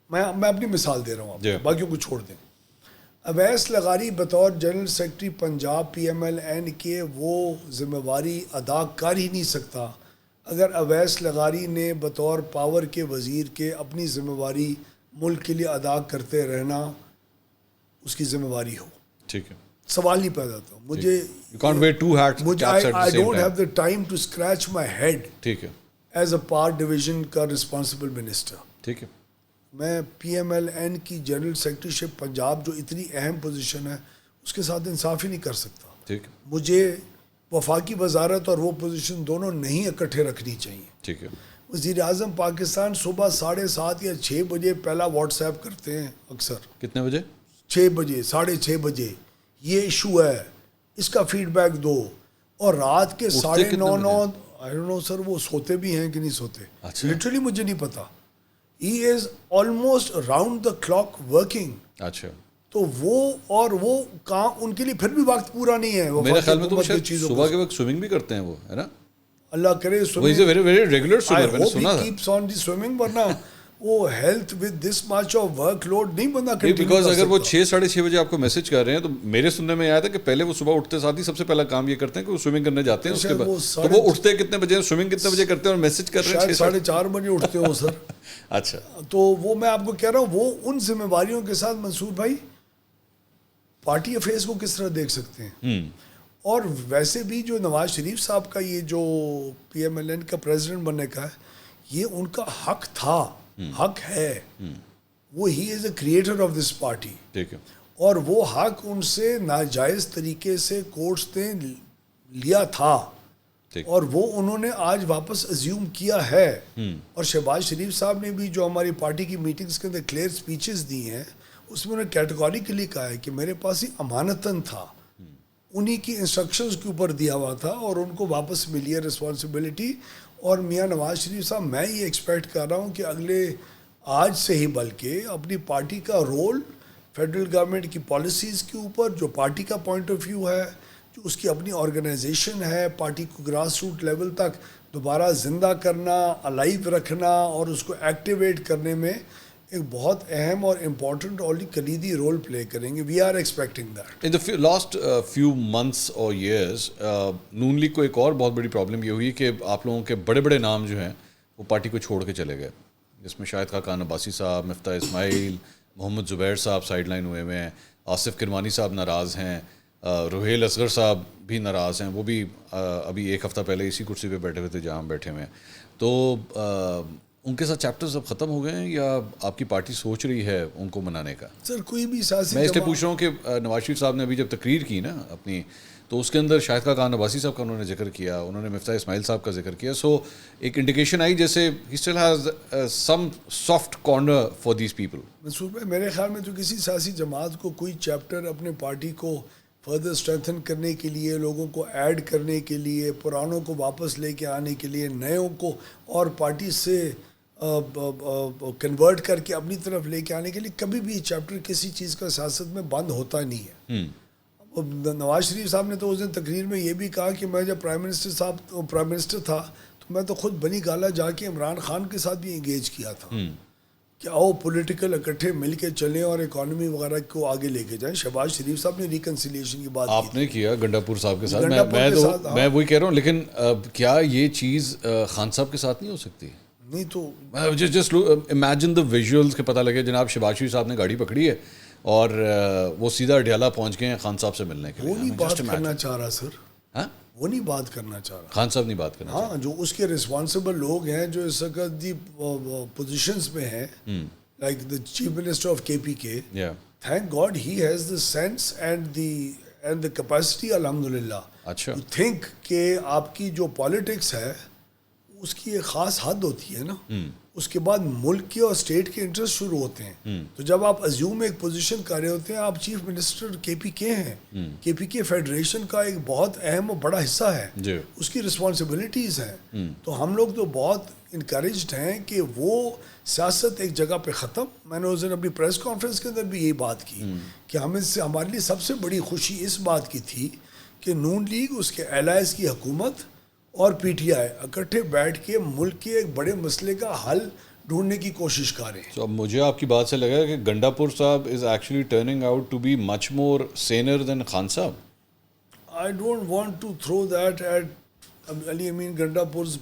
میں اپنی مثال دے رہا ہوں آپ, باقیوں کو چھوڑ دیں, اویس لغاری بطور جنرل سیکرٹری پنجاب PMLN کے وہ ذمہ داری ادا کر ہی نہیں سکتا اگر اویس لغاری نے بطور پاور کے وزیر کے اپنی ذمہ داری ملک کے لیے ادا کرتے رہنا اس کی ذمہ داری ہو. ٹھیک ہے, سوال نہیں پیدا ہوتا. مجھے I don't have the time to scratch my head ٹھیک ہے as a power division کا responsible minister. ٹھیک ہے, میں PMLN کی جنرل سیکرٹری شپ پنجاب جو اتنی اہم پوزیشن ہے اس کے ساتھ انصاف ہی نہیں کر سکتا. ٹھیک ہے, مجھے وفاقی وزارت اور وہ پوزیشن دونوں نہیں اکٹھے رکھنی چاہیے. ٹھیک ہے, وزیر اعظم پاکستان صبح 7:30 یا 6 بجے پہلا واٹس ایپ کرتے ہیں اکثر. کتنے بجے؟ 6 بجے, 6:30 بجے, یہ ایشو ہے, اس کا فیڈ بیک دو, اور رات کے 9:30 I don't know سر وہ سوتے بھی ہیں کہ نہیں سوتے, لٹرلی مجھے نہیں پتا. He is almost round the clock working. اچھا, تو وہ اور وہ کام ان کے لیے پھر بھی وقت پورا نہیں ہے. میرے خیال میں تو صبح کے وقت سوئمنگ بھی کرتے ہیں وہ, ہے نا؟ اللہ کرے regular keeps on the swimming, ورنہ وہ health with this much of work load نہیں بندہ کنٹینیو. بیکاز اگر وہ 6-6:30 بجے آپ کو میسج کر رہے ہیں تو میرے سننے میں آیا تھا کہ پہلے وہ صبح اٹھتے ساتھ ہی سب سے پہلا کام یہ کرتے ہیں کہ وہ سوئمنگ کرنے جاتے ہیں. اس کے بعد تو وہ اٹھتے کتنے بجے, سوئمنگ کتنے بجے کرتے ہیں اور میسج کر رہے ہیں 4:30 بجے اٹھتے ہو سر. اچھا, تو وہ میں آپ کو کہہ رہا ہوں, وہ ان ذمہ داریوں کے ساتھ منصور بھائی پارٹی افیئرس کو کس طرح دیکھ سکتے ہیں. اور ویسے بھی جو نواز شریف صاحب کا یہ جو PMLN کا پریزیڈنٹ بننے کا ہے, یہ ان کا حق تھا, حق ہے. وہ he is a creator of this party, ٹھیک ہے, اور وہ حق ان سے ناجائز طریقے سے کورٹس نے لیا تھا, اور وہ انہوں نے آج واپس ازیوم کیا ہے. اور شہباز شریف صاحب نے بھی جو ہماری پارٹی کی میٹنگز کے اندر کلیئر سپیچز دی ہیں اس میں انہوں نے کیٹیگوریکلی کہا ہے کہ میرے پاس ہی امانتاً تھا, انہی کی انسٹرکشنز کے اوپر دیا ہوا تھا, اور ان کو واپس ملی ہے رسپانسبلٹی. اور میاں نواز شریف صاحب, میں یہ ایکسپیکٹ کر رہا ہوں کہ اگلے آج سے ہی بلکہ اپنی پارٹی کا رول فیڈرل گورنمنٹ کی پالیسیز کے اوپر, جو پارٹی کا پوائنٹ آف ویو ہے, جو اس کی اپنی آرگنائزیشن ہے, پارٹی کو گراس روٹ لیول تک دوبارہ زندہ کرنا, الائیو رکھنا اور اس کو ایکٹیویٹ کرنے میں ایک بہت اہم اور امپورٹنٹ اور کلیدی رول پلے کریں گے. We are expecting that. In the last few months or years Noon League کو ایک اور بہت بڑی پرابلم یہ ہوئی کہ آپ لوگوں کے بڑے بڑے نام جو ہیں وہ پارٹی کو چھوڑ کے چلے گئے, جس میں شاہد خاقان عباسی صاحب, مفتاح اسماعیل, محمد زبیر صاحب سائڈ لائن ہوئے ہوئے ہیں, آصف کرمانی صاحب ناراض ہیں, روہیل اصغر صاحب بھی ناراض ہیں, وہ بھی ابھی ایک ہفتہ پہلے اسی کرسی پہ بیٹھے ہوئے تھے جہاں ہم بیٹھے ہوئے ہیں. تو ان کے ساتھ چیپٹرز اب ختم ہو گئے ہیں یا آپ کی پارٹی سوچ رہی ہے ان کو منانے کا؟ سر کوئی بھی سیاسی میں اس لیے پوچھ رہا ہوں کہ نواز شریف صاحب نے ابھی جب تقریر کی نا اپنی، تو اس کے اندر شاہد خاقان عباسی صاحب کا انہوں نے ذکر کیا، انہوں نے مفتاح اسماعیل صاحب کا ذکر کیا، سو ایک انڈیکیشن آئی جیسے he still has some soft corner for these people. Mansoor بھائی میرے خیال میں تو کسی سیاسی جماعت کو کوئی چیپٹر اپنے پارٹی کو فردر اسٹرینتھن کرنے کے لیے، لوگوں کو ایڈ کرنے کے لیے، پرانوں کو واپس لے کے آنے کے لیے، نئےوں کو اور پارٹی سے کنورٹ کر کے اپنی طرف لے کے آنے کے لیے کبھی بھی چیپٹر کسی چیز کا سیاست میں بند ہوتا نہیں ہے. نواز شریف صاحب نے تو اس دن تقریر میں یہ بھی کہا کہ میں جب پرائم منسٹر تھا تو میں تو خود بنی گالا جا کے عمران خان کے ساتھ بھی انگیج کیا تھا کہ آؤ پولیٹیکل اکٹھے مل کے چلیں اور اکانومی وغیرہ کو آگے لے کے جائیں. شہباز شریف صاحب نے ریکنسیلیشن کی بات آپ نے کیا گنڈاپور صاحب کے ساتھ، میں وہی کہہ رہا ہوں، لیکن کیا یہ چیز خان صاحب کے ساتھ نہیں ہو سکتی؟ نہیں تو جسٹ امیجن دا ویژولس کے پتہ لگے جناب شہباز شریف صاحب نے گاڑی پکڑی ہے اور وہ سیدھا اڈیالہ پہنچ گئے ہیں خان صاحب سے ملنے کے لیے. وہ نہیں بات کرنا چاہ رہا سر، وہ نہیں بات کرنا چاہ رہا، خان صاحب نہیں بات کرنا. ہاں جو اس کے رسپانسبل لوگ ہیں جو اس وقت دی پوزیشنز میں ہیں، like the chief minister of K P کے، thank God he has the sense and the capacity الحمدللہ ٹو تھنک کہ آپ کی جو پالیٹکس ہے اس کی ایک خاص حد ہوتی ہے نا، اس کے بعد ملک کے اور اسٹیٹ کے انٹرسٹ شروع ہوتے ہیں. تو جب آپ ازیوم ایک پوزیشن کر رہے ہوتے ہیں، آپ چیف منسٹر کے پی کے ہیں، کے پی کے فیڈریشن کا ایک بہت اہم اور بڑا حصہ ہے، اس کی رسپانسبلٹیز ہیں. تو ہم لوگ تو بہت انکریجڈ ہیں کہ وہ سیاست ایک جگہ پہ ختم. میں نے اس دن اپنی پریس کانفرنس کے اندر بھی یہی بات کی کہ ہمیں سے ہمارے لیے سب سے بڑی خوشی اس بات کی تھی کہ نون لیگ، اس کے الائز کی حکومت اور پی ٹی آئی اکٹھے بیٹھ کے ملک کے ایک بڑے مسئلے کا حل ڈھونڈنے کی کوشش کر رہے ہیں. تو اب مجھے آپ کی بات سے لگا کہ گنڈاپور صاحب is actually turning out to be much more senior than Khan صاحب. I don't want to throw that at Ali Amin Gandapor's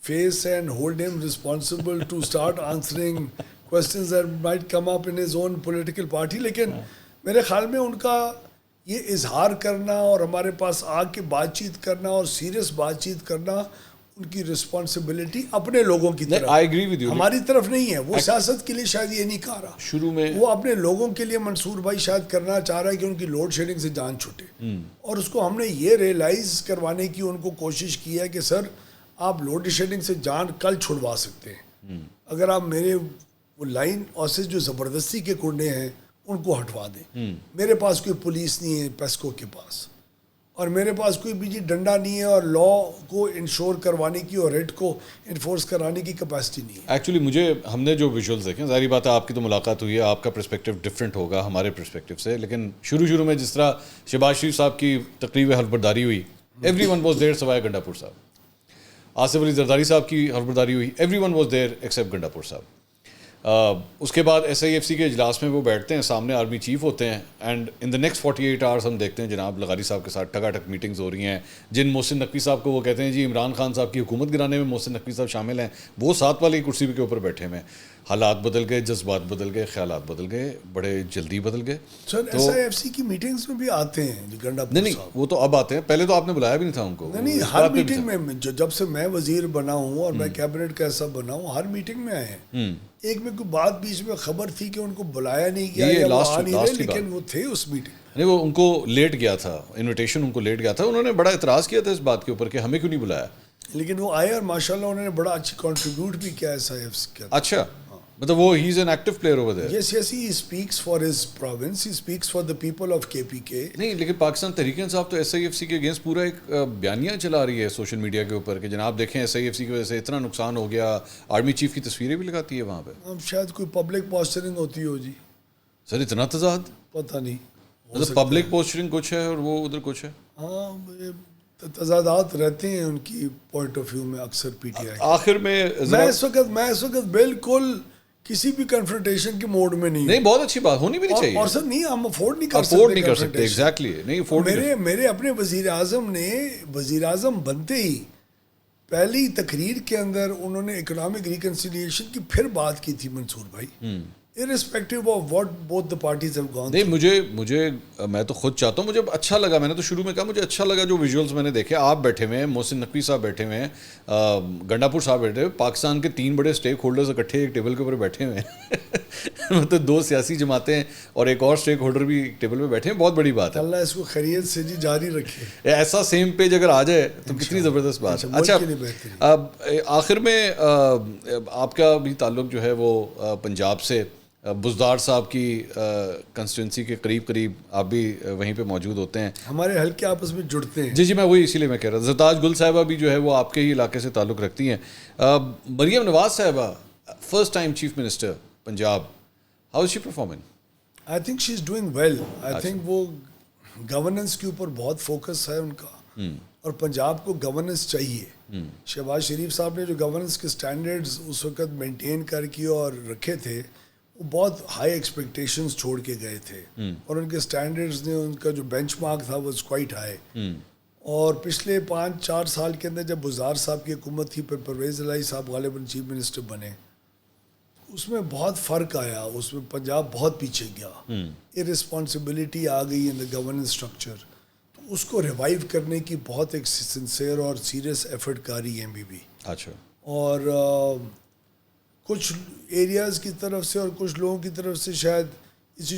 face and hold him responsible to start answering questions that might come up in his own political party. لیکن میرے خیال میں ان کا یہ اظہار کرنا اور ہمارے پاس آ کے بات چیت کرنا اور سیریس بات چیت کرنا ان کی رسپانسبلٹی اپنے لوگوں کی طرف، I agree with you. ہماری طرف نہیں ہے. وہ سیاست کے لیے شاید یہ نہیں کہہ رہا شروع میں، وہ اپنے لوگوں کے لیے منصور بھائی شاید کرنا چاہ رہا ہے کہ ان کی لوڈ شیڈنگ سے جان چھوٹے. اور اس کو ہم نے یہ ریئلائز کروانے کی ان کو کوشش کی ہے کہ سر آپ لوڈ شیڈنگ سے جان کل چھڑوا سکتے ہیں اگر آپ میرے وہ لائن آسز جو زبردستی کے کنڈے ہیں ان کو ہٹوا دیں. میرے پاس کوئی پولیس نہیں ہے پیسکو کے پاس، اور میرے پاس کوئی بھی ڈنڈا نہیں ہے اور لا کو انشور کروانے کی اور ریٹ کو انفورس کرانے کی کیپیسٹی نہیں ہے. ایکچولی مجھے ہم نے جو ویژولز دیکھے، ظاہری بات ہے آپ کی تو ملاقات ہوئی ہے، آپ کا پرسپیکٹیو ڈفرینٹ ہوگا ہمارے پرسپیکٹیو سے، لیکن شروع میں جس طرح شہباز شریف صاحب کی تقریر میں حلف برداری ہوئی، ایوری ون واز دیئر سوائے گنڈاپور صاحب. آصف علی زرداری صاحب کی حلف برداری ہوئی، every one was there accept Gandapur صاحب. اس کے بعد ایس آئی ایف سی کے اجلاس میں وہ بیٹھتے ہیں، سامنے آرمی چیف ہوتے ہیں، and in the next 48 hours ہم دیکھتے ہیں جناب لغاری صاحب کے ساتھ ٹکا ٹک میٹنگز ہو رہی ہیں، جن محسن نقوی صاحب کو وہ کہتے ہیں جی عمران خان صاحب کی حکومت گرانے میں محسن نقوی صاحب شامل ہیں، وہ 7 والی کرسی کے اوپر بیٹھے ہوئے ہیں. حالات بدل گئے، جذبات بدل گئے، خیالات بدل گئے، بڑے جلدی بدل گئے. سر ایس آئی ایف سی کی میٹنگز میں بھی آتے ہیں گنڈاپور نہیں وہ تو اب آتے ہیں، پہلے تو آپ نے بلایا بھی نہیں تھا ان کو. نہیں ہر میٹنگ میں جب سے میں وزیر بنا ہوں اور میں کیبنٹ کا حصہ بنا ہوں ہر میٹنگ میں آئے ہیں. ایک میں کوئی بات بیچ میں خبر تھی کہ ان کو بلایا نہیں گیا یا وہ آ نہیں رہے، لیکن وہ تھے اس میٹنگ. نہیں وہ ان کو لیٹ گیا تھا، انویٹیشن ان کو لیٹ گیا تھا، انہوں نے بڑا اعتراض کیا تھا اس بات کے اوپر کہ ہمیں کیوں نہیں بلایا، لیکن وہ آئے اور ماشاءاللہ انہوں نے بڑا اچھی کنٹریبیوٹ بھی کیا ایس آئی ایف سی کا. اچھا مطلب وہ he is an active player over there. Yes yes he speaks for his province, he speaks for the people of K P کے. نہیں لیکن پاکستان تحریک انصاف تو ایس آئی ایف سی کے اگینسٹ پورا ایک بیانیہ چلا رہی ہے سوشل میڈیا کے اوپر کہ جناب دیکھیں ایس آئی ایف سی کی وجہ سے اتنا نقصان ہو گیا، آرمی چیف کی تصویریں بھی لگاتی ہے وہاں پہ. شاید کوئی پبلک پوسچرنگ ہوتی ہو جی. سر اتنا تضاد؟ پتہ نہیں، مطلب پبلک پوسچرنگ کچھ ہے اور وہ ادھر کچھ ہے. ہاں تضادات رہتے ہیں ان کی پوائنٹ آف ویو میں اکثر پی ٹی آئی. آخر میں میں اس وقت بالکل کسی بھی کنفرنٹیشن کے موڈ میں نہیں. بہت اچھی بات ہونی بھی نہیں چاہیے. اور سر نہیں ہم افورڈ نہیں کر سکتے. ایگزیکٹلی نہیں افورڈ. میرے اپنے وزیر اعظم نے وزیر اعظم بنتے ہی پہلی تقریر کے اندر انہوں نے اکنامک ریکنسیلیشن کی پھر بات کی تھی منصور بھائی. irrespective of what both the parties have gone نہیں مجھے میں تو خود چاہتا ہوں, مجھے اچھا لگا, میں نے تو شروع میں کہا مجھے اچھا لگا جو ویژولز میں نے دیکھے. آپ بیٹھے ہوئے ہیں, محسن نقوی صاحب بیٹھے ہوئے ہیں, گنڈاپور صاحب بیٹھے ہوئے, پاکستان کے 3 بڑے اسٹیک ہولڈرز اکٹھے ایک ٹیبل کے اوپر بیٹھے ہوئے ہیں. مطلب 2 سیاسی جماعتیں اور ایک اور اسٹیک ہولڈر بھی ایک ٹیبل پہ بیٹھے ہیں, بہت بڑی بات ہے. اللہ اس کو خیریت سے جی جاری رکھے. ایسا سیم پیج اگر آ جائے تو کتنی زبردست بات ہے. اچھا آخر میں آپ کا بھی تعلق جو ہے وہ پنجاب سے, بزدار صاحب کی کنسٹیٹوئنسی کے قریب آپ بھی وہیں پہ موجود ہوتے ہیں, ہمارے حلقے آپس میں جڑتے ہیں. جی میں وہی اسی لیے میں کہہ رہا. زرتاج گل صاحبہ بھی جو ہے وہ آپ کے ہی علاقے سے تعلق رکھتی ہیں. مریم نواز صاحبہ first time chief minister Punjab, how is she performing? I think she is doing well. I think وہ گورننس کے اوپر بہت فوکس ہے ان کا, اور پنجاب کو گورننس چاہیے. شہباز شریف صاحب نے جو گورننس کے سٹینڈرڈز اس وقت مینٹین کر کے اور رکھے تھے, وہ بہت ہائی ایکسپیکٹیشنز چھوڑ کے گئے تھے, اور ان کے سٹینڈرڈز نے, ان کا جو بینچ مارک تھا واز کوائٹ ہائی. اور پچھلے 5-4 سال کے اندر جب بزدار صاحب کی حکومت تھی, پھر پرویز الہی صاحب غالباً چیف منسٹر بنے, اس میں بہت فرق آیا. اس میں پنجاب بہت پیچھے گیا, ارسپانسبلٹی آ گئی ان دا گورننس اسٹرکچر. تو اس کو ریوائیو کرنے کی بہت ایک سنسیئر اور سیریس ایفرٹ کاری ہے MBB. اچھا. اور کچھ ایریاز کی طرف سے اور کچھ لوگوں کی طرف سے شاید اس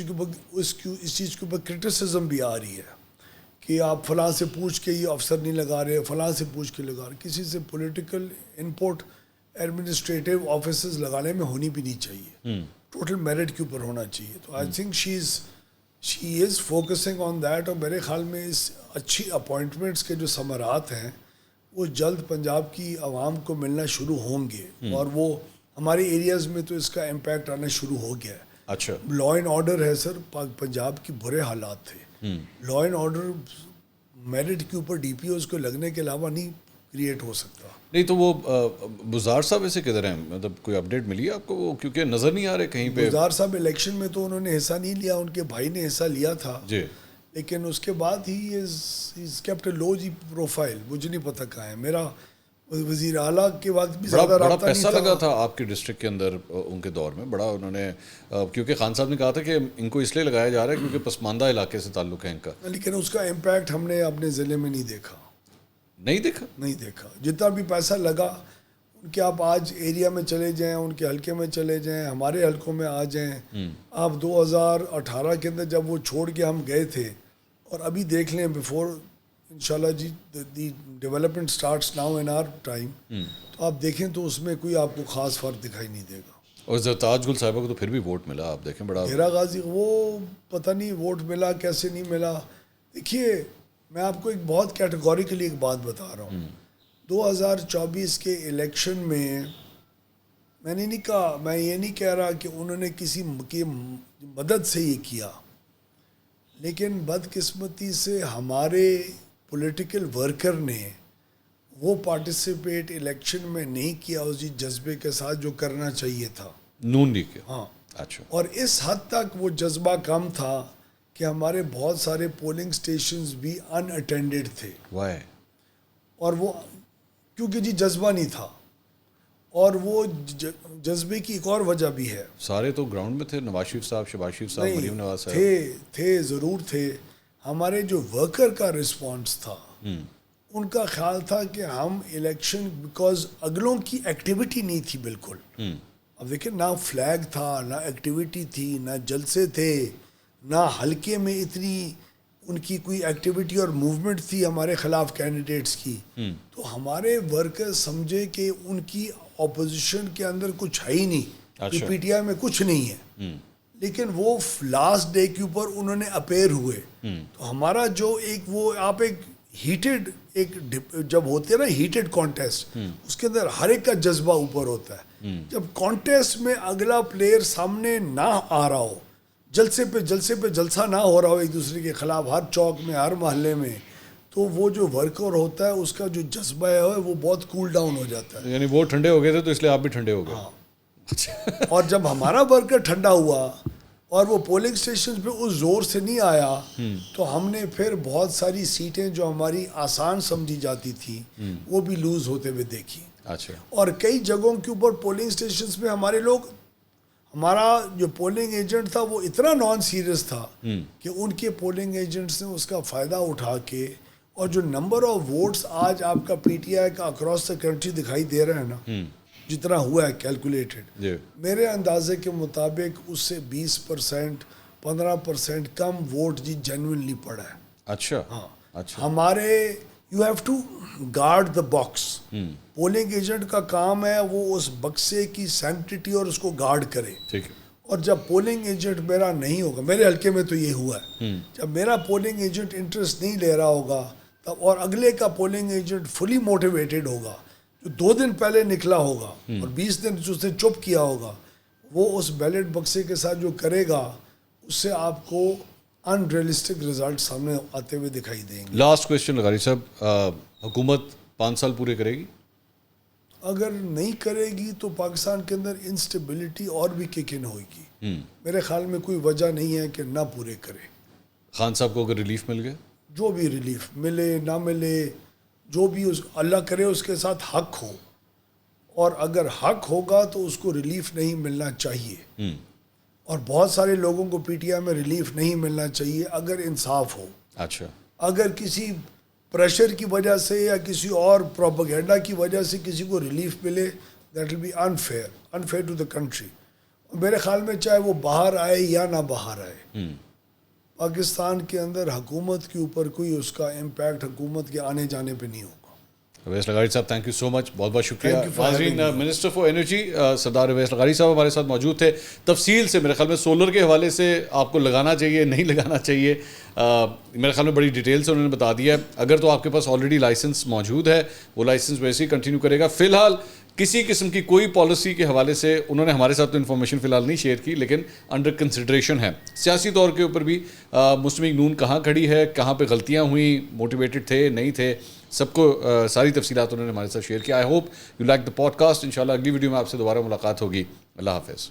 چیز کے اوپر کرٹیسزم بھی آ رہی ہے کہ آپ فلاں سے پوچھ کے یہ افسر نہیں لگا رہے, فلاں سے پوچھ کے لگا رہے. کسی سے پولیٹیکل انپوٹ ایڈمنسٹریٹو آفیسز لگانے میں ہونی بھی نہیں چاہیے, ٹوٹل میرٹ کے اوپر ہونا چاہیے. تو آئی think she is focusing on that. اور میرے خیال میں اس اچھی اپوائنٹمنٹس کے جو ثمرات ہیں وہ جلد پنجاب کی عوام کو ملنا شروع ہوں گے, اور وہ ہمارے ایریاز میں تو اس کا امپیکٹ آنا شروع ہو گیا ہے. اچھا. لا اینڈ آرڈر ہے سر, پنجاب کی برے حالات تھے. لا اینڈ آرڈر میرٹ کے اوپر DPOs کو لگنے کے علاوہ نہیں کریٹ ہو سکتا. نہیں تو وہ بزدار صاحب ایسے کدھر ہیں, مطلب کوئی اپڈیٹ ملی آپ کو؟ وہ کیونکہ نظر نہیں آ رہے کہیں پہ. بزدار صاحب الیکشن میں تو انہوں نے حصہ نہیں لیا, ان کے بھائی نے حصہ لیا تھا جی, لیکن اس کے بعد ہی is kept a love G profile. مجھے نہیں پتہ کہاں ہے. میرا وزیر اعلیٰ کے وقت بھی زیادہ بڑا پیسہ لگا تھا آپ کے ڈسٹرکٹ کے اندر ان کے دور میں, بڑا انہوں نے, کیونکہ خان صاحب نے کہا تھا کہ ان کو اس لیے لگایا جا رہا ہے کیونکہ پسماندہ علاقے سے تعلق ہے ان کا. لیکن اس کا امپیکٹ ہم نے اپنے ضلع میں نہیں دیکھا. جتنا بھی پیسہ لگا ان کے, آپ آج ایریا میں چلے جائیں, ان کے حلقے میں چلے جائیں, ہمارے حلقوں میں آ جائیں. آپ 2018 کے اندر جب وہ چھوڑ کے ہم گئے تھے, اور ابھی دیکھ لیں بیفور انشاءاللہ جی the development starts now in our time, تو آپ دیکھیں تو اس میں کوئی آپ کو خاص فرق دکھائی نہیں دے گا. اور زرتاج گل صاحبہ کو تو پھر بھی ووٹ ملا, آپ دیکھیں بڑا. ہیرا غازی وہ پتہ نہیں ووٹ ملا کیسے نہیں ملا. دیکھیے میں آپ کو ایک بہت کیٹیگوریکلی ایک بات بتا رہا ہوں. 2024 کے الیکشن میں میں نے نہیں کہا, میں یہ نہیں کہہ رہا کہ انہوں نے کسی کی مدد سے یہ کیا, لیکن بدقسمتی سے ہمارے پولیٹیکل ورکر نے وہ پارٹیسپیٹ الیکشن میں نہیں کیا اسی جذبے کے ساتھ جو کرنا چاہیے تھا. نون لیگ کے. ہاں. اچھا. اور اس حد تک وہ جذبہ کم تھا کہ ہمارے بہت سارے پولنگ سٹیشنز بھی ان اٹینڈڈ تھے. وائی؟ اور وہ کیونکہ جی جذبہ نہیں تھا, اور وہ جذبے کی ایک اور وجہ بھی ہے. سارے تو گراؤنڈ میں تھے, نواز شریف صاحب, شہباز شریف صاحب, مریم نواز صاحب تھے ضرور تھے. ہمارے جو ورکر کا رسپانس تھا, ان کا خیال تھا کہ ہم الیکشن, بیکاز اگلوں کی ایکٹیویٹی نہیں تھی بالکل. اب دیکھیں نہ فلیگ تھا, نہ ایکٹیویٹی تھی, نہ جلسے تھے, نہ حلقے میں اتنی ان کی کوئی ایکٹیویٹی اور موومنٹ تھی ہمارے خلاف کینڈیڈیٹس کی. تو ہمارے ورکر سمجھے کہ ان کی اپوزیشن کے اندر کچھ ہے ہی نہیں, PTI میں کچھ نہیں ہے, لیکن وہ لاسٹ ڈے کے اوپر انہوں نے اپیئر ہوئے. تو ہمارا جو ایک وہ آپ ایک ہیٹڈ ایک جب ہوتے ہیں نا ہیٹڈ کانٹیسٹ, اس کے اندر ہر ایک کا جذبہ اوپر ہوتا ہے. جب کانٹیسٹ میں اگلا پلیئر سامنے نہ آ رہا ہو, جلسے پہ جلسہ نہ ہو رہا ہو ایک دوسرے کے خلاف ہر چوک میں, ہر محلے میں, تو وہ جو ورکر ہوتا ہے اس کا جو جذبہ ہے وہ بہت کول ڈاؤن ہو جاتا ہے. یعنی وہ ٹھنڈے ہو گئے تھے تو اس لیے آپ بھی ٹھنڈے ہو گئے. ہاں. اور جب ہمارا ورکر ٹھنڈا ہوا اور وہ پولنگ سٹیشن پہ اس زور سے نہیں آیا, تو ہم نے پھر بہت ساری سیٹیں جو ہماری آسان سمجھی جاتی تھی وہ بھی لوز ہوتے ہوئے دیکھی. اچھا. اور کئی جگہوں کے اوپر پولنگ سٹیشنز پہ ہمارے لوگ ہمارا جو پولنگ ایجنٹ تھا وہ اتنا نان سیریس تھا کہ ان کے پولنگ ایجنٹس نے اس کا فائدہ اٹھا کے، اور جو نمبر آف ووٹس آج آپ کا پی ٹی آئی کا اکراس دا کنٹری دکھائی دے رہا ہے نا، جتنا ہوا ہے کیلکولیٹڈ، میرے اندازے کے مطابق اس سے 20% 15% کم ووٹ جی جینوئنلی پڑا ہے. اچھا ہاں اچھا. ہمارے you have to guard the box. Polling agent کا کام ہے وہ اس بکسے کی سینکٹیٹی اور اس کو گارڈ کرے. ٹھیک ہے. اور جب پولنگ ایجنٹ میرا نہیں ہوگا، میرے حلقے میں تو یہ ہوا ہے، جب میرا پولنگ ایجنٹ انٹرسٹ نہیں لے رہا ہوگا تب، اور اگلے کا پولنگ ایجنٹ فلی موٹیویٹڈ ہوگا، جو 2 دن پہلے نکلا ہوگا اور 20 دن جو اس نے چپ کیا ہوگا، وہ اس بیلٹ بکسے کے ساتھ جو کرے گا اس سے آپ کو ان ریئلسٹک رزلٹ سامنے آتے ہوئے دکھائی دیں گے. لاسٹ کویشچن لغاری صاحب، حکومت 5 سال پورے کرے گی؟ اگر نہیں کرے گی تو پاکستان کے اندر انسٹیبلٹی اور بھی کک ان ہوئے گی. میرے خیال میں کوئی وجہ نہیں ہے کہ نہ پورے کرے. خان صاحب کو اگر ریلیف مل گیا؟ جو بھی ریلیف ملے نہ ملے، جو بھی اللہ کرے اس کے ساتھ حق ہو، اور اگر حق ہوگا تو اس کو ریلیف نہیں ملنا چاہیے. اور بہت سارے لوگوں کو پی ٹی آئی میں ریلیف نہیں ملنا چاہیے اگر انصاف ہو. اچھا. اگر کسی پریشر کی وجہ سے یا کسی اور پروپیگنڈا کی وجہ سے کسی کو ریلیف ملے، that will be unfair to the country. میرے خیال میں چاہے وہ باہر آئے یا نہ باہر آئے، پاکستان کے اندر حکومت کے اوپر کوئی اس کا امپیکٹ حکومت کے آنے جانے پہ نہیں ہوگا. اویس لغاری صاحب تھینک یو سو مچ، بہت بہت شکریہ. Thank you for ناظرین، having me. Minister for energy Sardar Awais لغاری صاحب ہمارے ساتھ موجود تھے. تفصیل سے میرے خیال میں سولر کے حوالے سے آپ کو لگانا چاہیے نہیں لگانا چاہیے، میرے خیال میں بڑی ڈیٹیل سے انہوں نے بتا دیا ہے. اگر تو آپ کے پاس آلریڈی لائسنس موجود ہے، وہ لائسنس ویسے ہی کنٹینیو کرے گا. فی الحال کسی قسم کی کوئی پالیسی کے حوالے سے انہوں نے ہمارے ساتھ تو انفارمیشن فی الحال نہیں شیئر کی، لیکن انڈر کنسیڈریشن ہے. سیاسی طور کے اوپر بھی مسلم لیگ نون کہاں کھڑی ہے، کہاں پہ غلطیاں ہوئیں، موٹیویٹڈ تھے نہیں تھے، سب کو ساری تفصیلات انہوں نے ہمارے ساتھ شیئر کیا. I hope you like the podcast. انشاءاللہ اگلی ویڈیو میں آپ سے دوبارہ ملاقات ہوگی. اللہ حافظ.